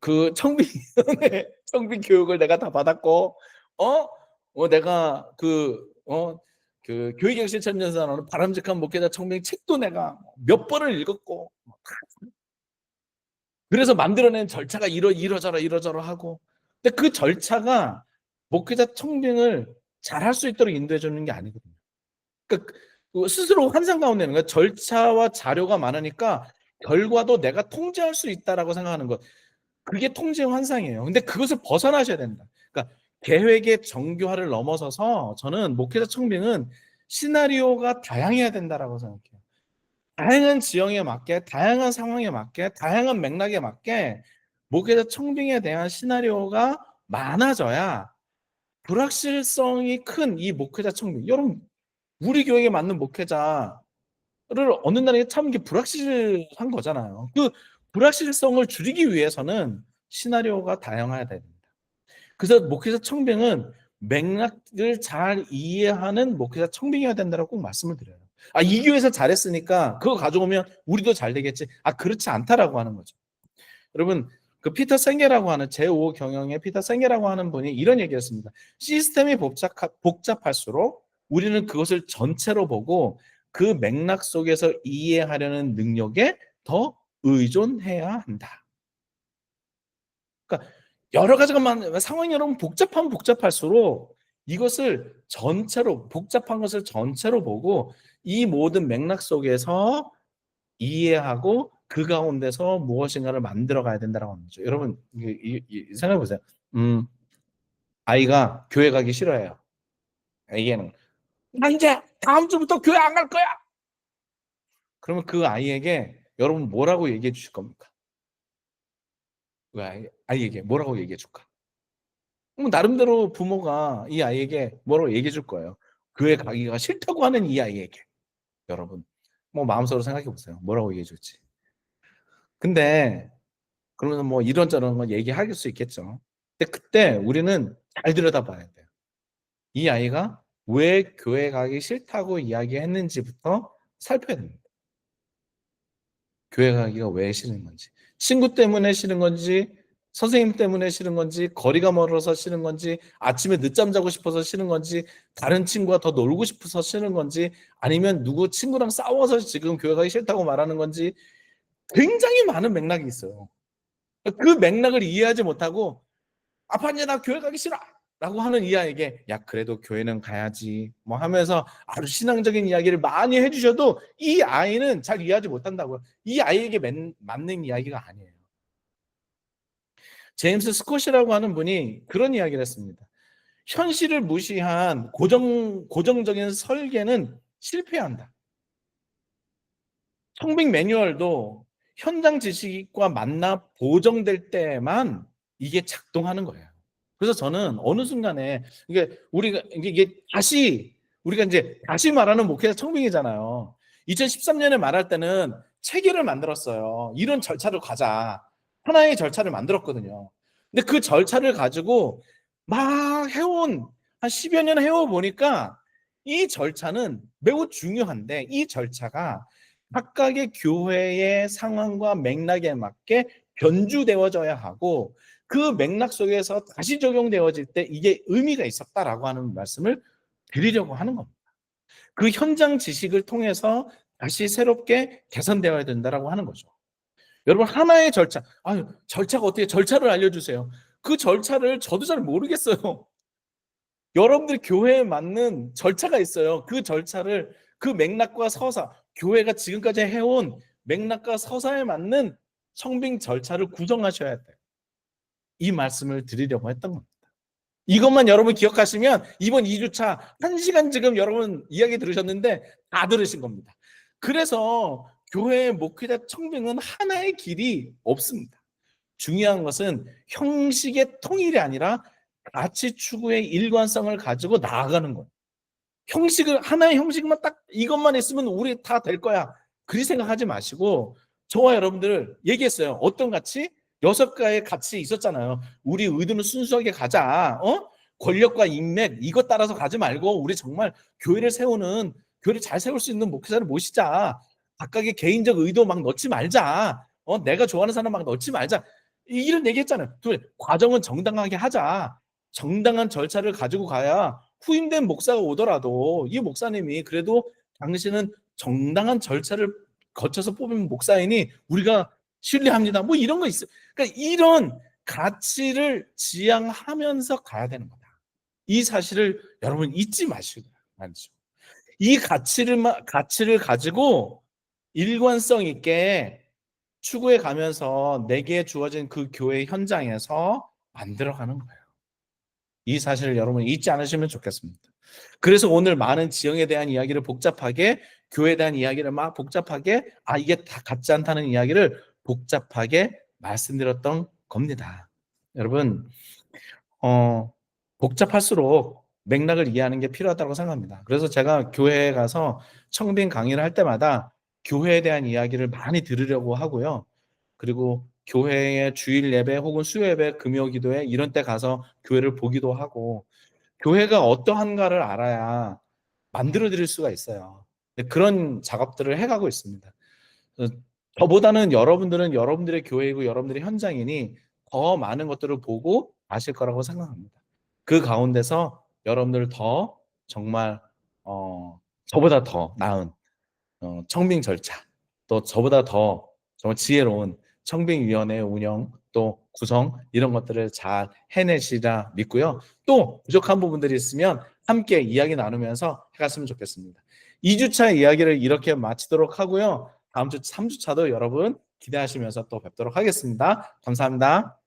그 청빙위원회 청빙 교육을 내가 다 받았고 어 내가 그 교육의 실천연수라는 바람직한 목회자 청빙 책도 내가 몇 번을 읽었고 그래서 만들어낸 절차가 이러저러 이러저러하고 근데 그 절차가 목회자 청빙을 잘할 수 있도록 인도해 주는 게 아니거든요. 그러니까 그 스스로 환상 가운데 있는 거예요. 절차와 자료가 많으니까 '결과도 내가 통제할 수 있다.'라고 생각하는 것. 그게 통제의 환상이에요. 근데 그것을 벗어나셔야 된다. 그러니까 계획의 정교화를 넘어서서 저는 목회자 청빙은 시나리오가 다양해야 된다라고 생각해요. 다양한 지형에 맞게, 다양한 상황에 맞게, 다양한 맥락에 맞게 목회자 청빙에 대한 시나리오가 많아져야 불확실성이 큰 이 목회자 청빙. 여러분, 우리 교회에 맞는 목회자를 어느 날에 참 이게 불확실한 거잖아요. 그 불확실성을 줄이기 위해서는 시나리오가 다양해야 됩니다. 그래서 목회자 청빙은 맥락을 잘 이해하는 목회자 청빙해야 된다고 꼭 말씀을 드려요. 이 교회에서 잘했으니까 그거 가져오면 우리도 잘 되겠지. 그렇지 않다라고 하는 거죠. 여러분, 그 피터 생게라고 하는 제5 경영의 피터 생게라고 하는 분이 이런 얘기했습니다. 시스템이 복잡할수록 우리는 그것을 전체로 보고 그 맥락 속에서 이해하려는 능력에 더 의존해야 한다. 그러니까 여러 가지가 상황이 여러분 복잡하면 복잡할수록 이것을 전체로 복잡한 것을 전체로 보고 이 모든 맥락 속에서 이해하고 그 가운데서 무엇인가를 만들어 가야 된다라고 하는 거죠. 여러분 생각해 보세요. 아이가 교회 가기 싫어해요. 아이는 나 이제 다음 주부터 교회 안 갈 거야. 그러면 그 아이에게 여러분 뭐라고 얘기해 주실 겁니까? 그 아이에게 뭐라고 얘기해 줄까? 나름대로 부모가 이 아이에게 뭐라고 얘기해 줄 거예요. 교회 가기가 싫다고 하는 이 아이에게. 여러분 마음속으로 생각해 보세요. 뭐라고 얘기해 줄지. 근데 그러면 이런저런 거 얘기할 수 있겠죠. 근데 그때 우리는 잘 들여다봐야 돼요. 이 아이가 왜 교회 가기 싫다고 이야기했는지부터 살펴야 됩니다. 교회 가기가 왜 싫은 건지. 친구 때문에 싫은 건지, 선생님 때문에 싫은 건지, 거리가 멀어서 싫은 건지, 아침에 늦잠 자고 싶어서 싫은 건지, 다른 친구와 더 놀고 싶어서 싫은 건지, 아니면 누구 친구랑 싸워서 지금 교회 가기 싫다고 말하는 건지 굉장히 많은 맥락이 있어요. 그 맥락을 이해하지 못하고 아빠 이제 나 교회 가기 싫어 라고 하는 이 아이에게 야 그래도 교회는 가야지 하면서 아주 신앙적인 이야기를 많이 해주셔도 이 아이는 잘 이해하지 못한다고요. 이 아이에게 맞는 이야기가 아니에요. 제임스 스콧이라고 하는 분이 그런 이야기를 했습니다. 현실을 무시한 고정적인 설계는 실패한다. 청빙 매뉴얼도 현장 지식과 만나 보정될 때만 이게 작동하는 거예요. 그래서 저는 어느 순간에 이게 우리가 이제 다시 말하는 목회자 청빙이잖아요. 2013년에 말할 때는 체계를 만들었어요. 이런 절차를 가자. 하나의 절차를 만들었거든요. 근데 그 절차를 가지고 막 해온 한 10여 년 해오 보니까 이 절차는 매우 중요한데 이 절차가 각각의 교회의 상황과 맥락에 맞게 변주되어져야 하고 그 맥락 속에서 다시 적용되어질 때 이게 의미가 있었다라고 하는 말씀을 드리려고 하는 겁니다. 그 현장 지식을 통해서 다시 새롭게 개선되어야 된다라고 하는 거죠. 여러분 하나의 절차가 어떻게 절차를 알려주세요. 그 절차를 저도 잘 모르겠어요. 여러분들 교회에 맞는 절차가 있어요. 그 절차를 그 맥락과 서사, 교회가 지금까지 해온 맥락과 서사에 맞는 청빙 절차를 구성하셔야 돼요. 이 말씀을 드리려고 했던 겁니다. 이것만 여러분 기억하시면 이번 2주차 1시간 지금 여러분 이야기 들으셨는데 다 들으신 겁니다. 그래서 교회의 목회자 청빙은 하나의 길이 없습니다. 중요한 것은 형식의 통일이 아니라 가치 추구의 일관성을 가지고 나아가는 거예요. 하나의 형식만 딱 이것만 있으면 우리 다 될 거야. 그리 생각하지 마시고 저와 여러분들 얘기했어요. 어떤 가치? 6가지의 가치 있었잖아요. 우리 의도는 순수하게 가자. 권력과 인맥 이것 따라서 가지 말고 우리 정말 교회를 잘 세울 수 있는 목회자를 모시자. 각각의 개인적 의도 막 넣지 말자. 내가 좋아하는 사람 막 넣지 말자. 이런 얘기했잖아요. 과정은 정당하게 하자. 정당한 절차를 가지고 가야 후임된 목사가 오더라도 이 목사님이 그래도 당신은 정당한 절차를 거쳐서 뽑은 목사이니 우리가 신뢰합니다. 이런 거 있어요. 그러니까 이런 가치를 지향하면서 가야 되는 거다. 이 사실을 여러분 잊지 마시고 말이죠. 이 가치를 가지고 일관성 있게 추구해 가면서 내게 주어진 그 교회 현장에서 만들어가는 거예요. 이 사실을 여러분 잊지 않으시면 좋겠습니다. 그래서 오늘 많은 지형에 대한 이야기를 복잡하게 교회에 대한 이야기를 복잡하게 이게 다 같지 않다는 이야기를 복잡하게 말씀드렸던 겁니다. 여러분, 어 복잡할수록 맥락을 이해하는 게 필요하다고 생각합니다. 그래서 제가 교회에 가서 청빙 강의를 할 때마다 교회에 대한 이야기를 많이 들으려고 하고요. 그리고 교회의 주일 예배 혹은 수요 예배, 금요 기도회 이런 때 가서 교회를 보기도 하고 교회가 어떠한가를 알아야 만들어 드릴 수가 있어요. 네, 그런 작업들을 해 가고 있습니다. 그 저보다는 여러분들은 여러분들의 교회이고 여러분들의 현장이니 더 많은 것들을 보고 아실 거라고 생각합니다. 그 가운데서 여러분들 더 정말 저보다 더 나은 청빙 절차, 또 저보다 더 정말 지혜로운 청빙위원회 운영 또 구성 이런 것들을 잘 해내시라 믿고요. 또 부족한 부분들이 있으면 함께 이야기 나누면서 해갔으면 좋겠습니다. 2주차 이야기를 이렇게 마치도록 하고요. 다음 주 3주차도 여러분 기대하시면서 또 뵙도록 하겠습니다. 감사합니다.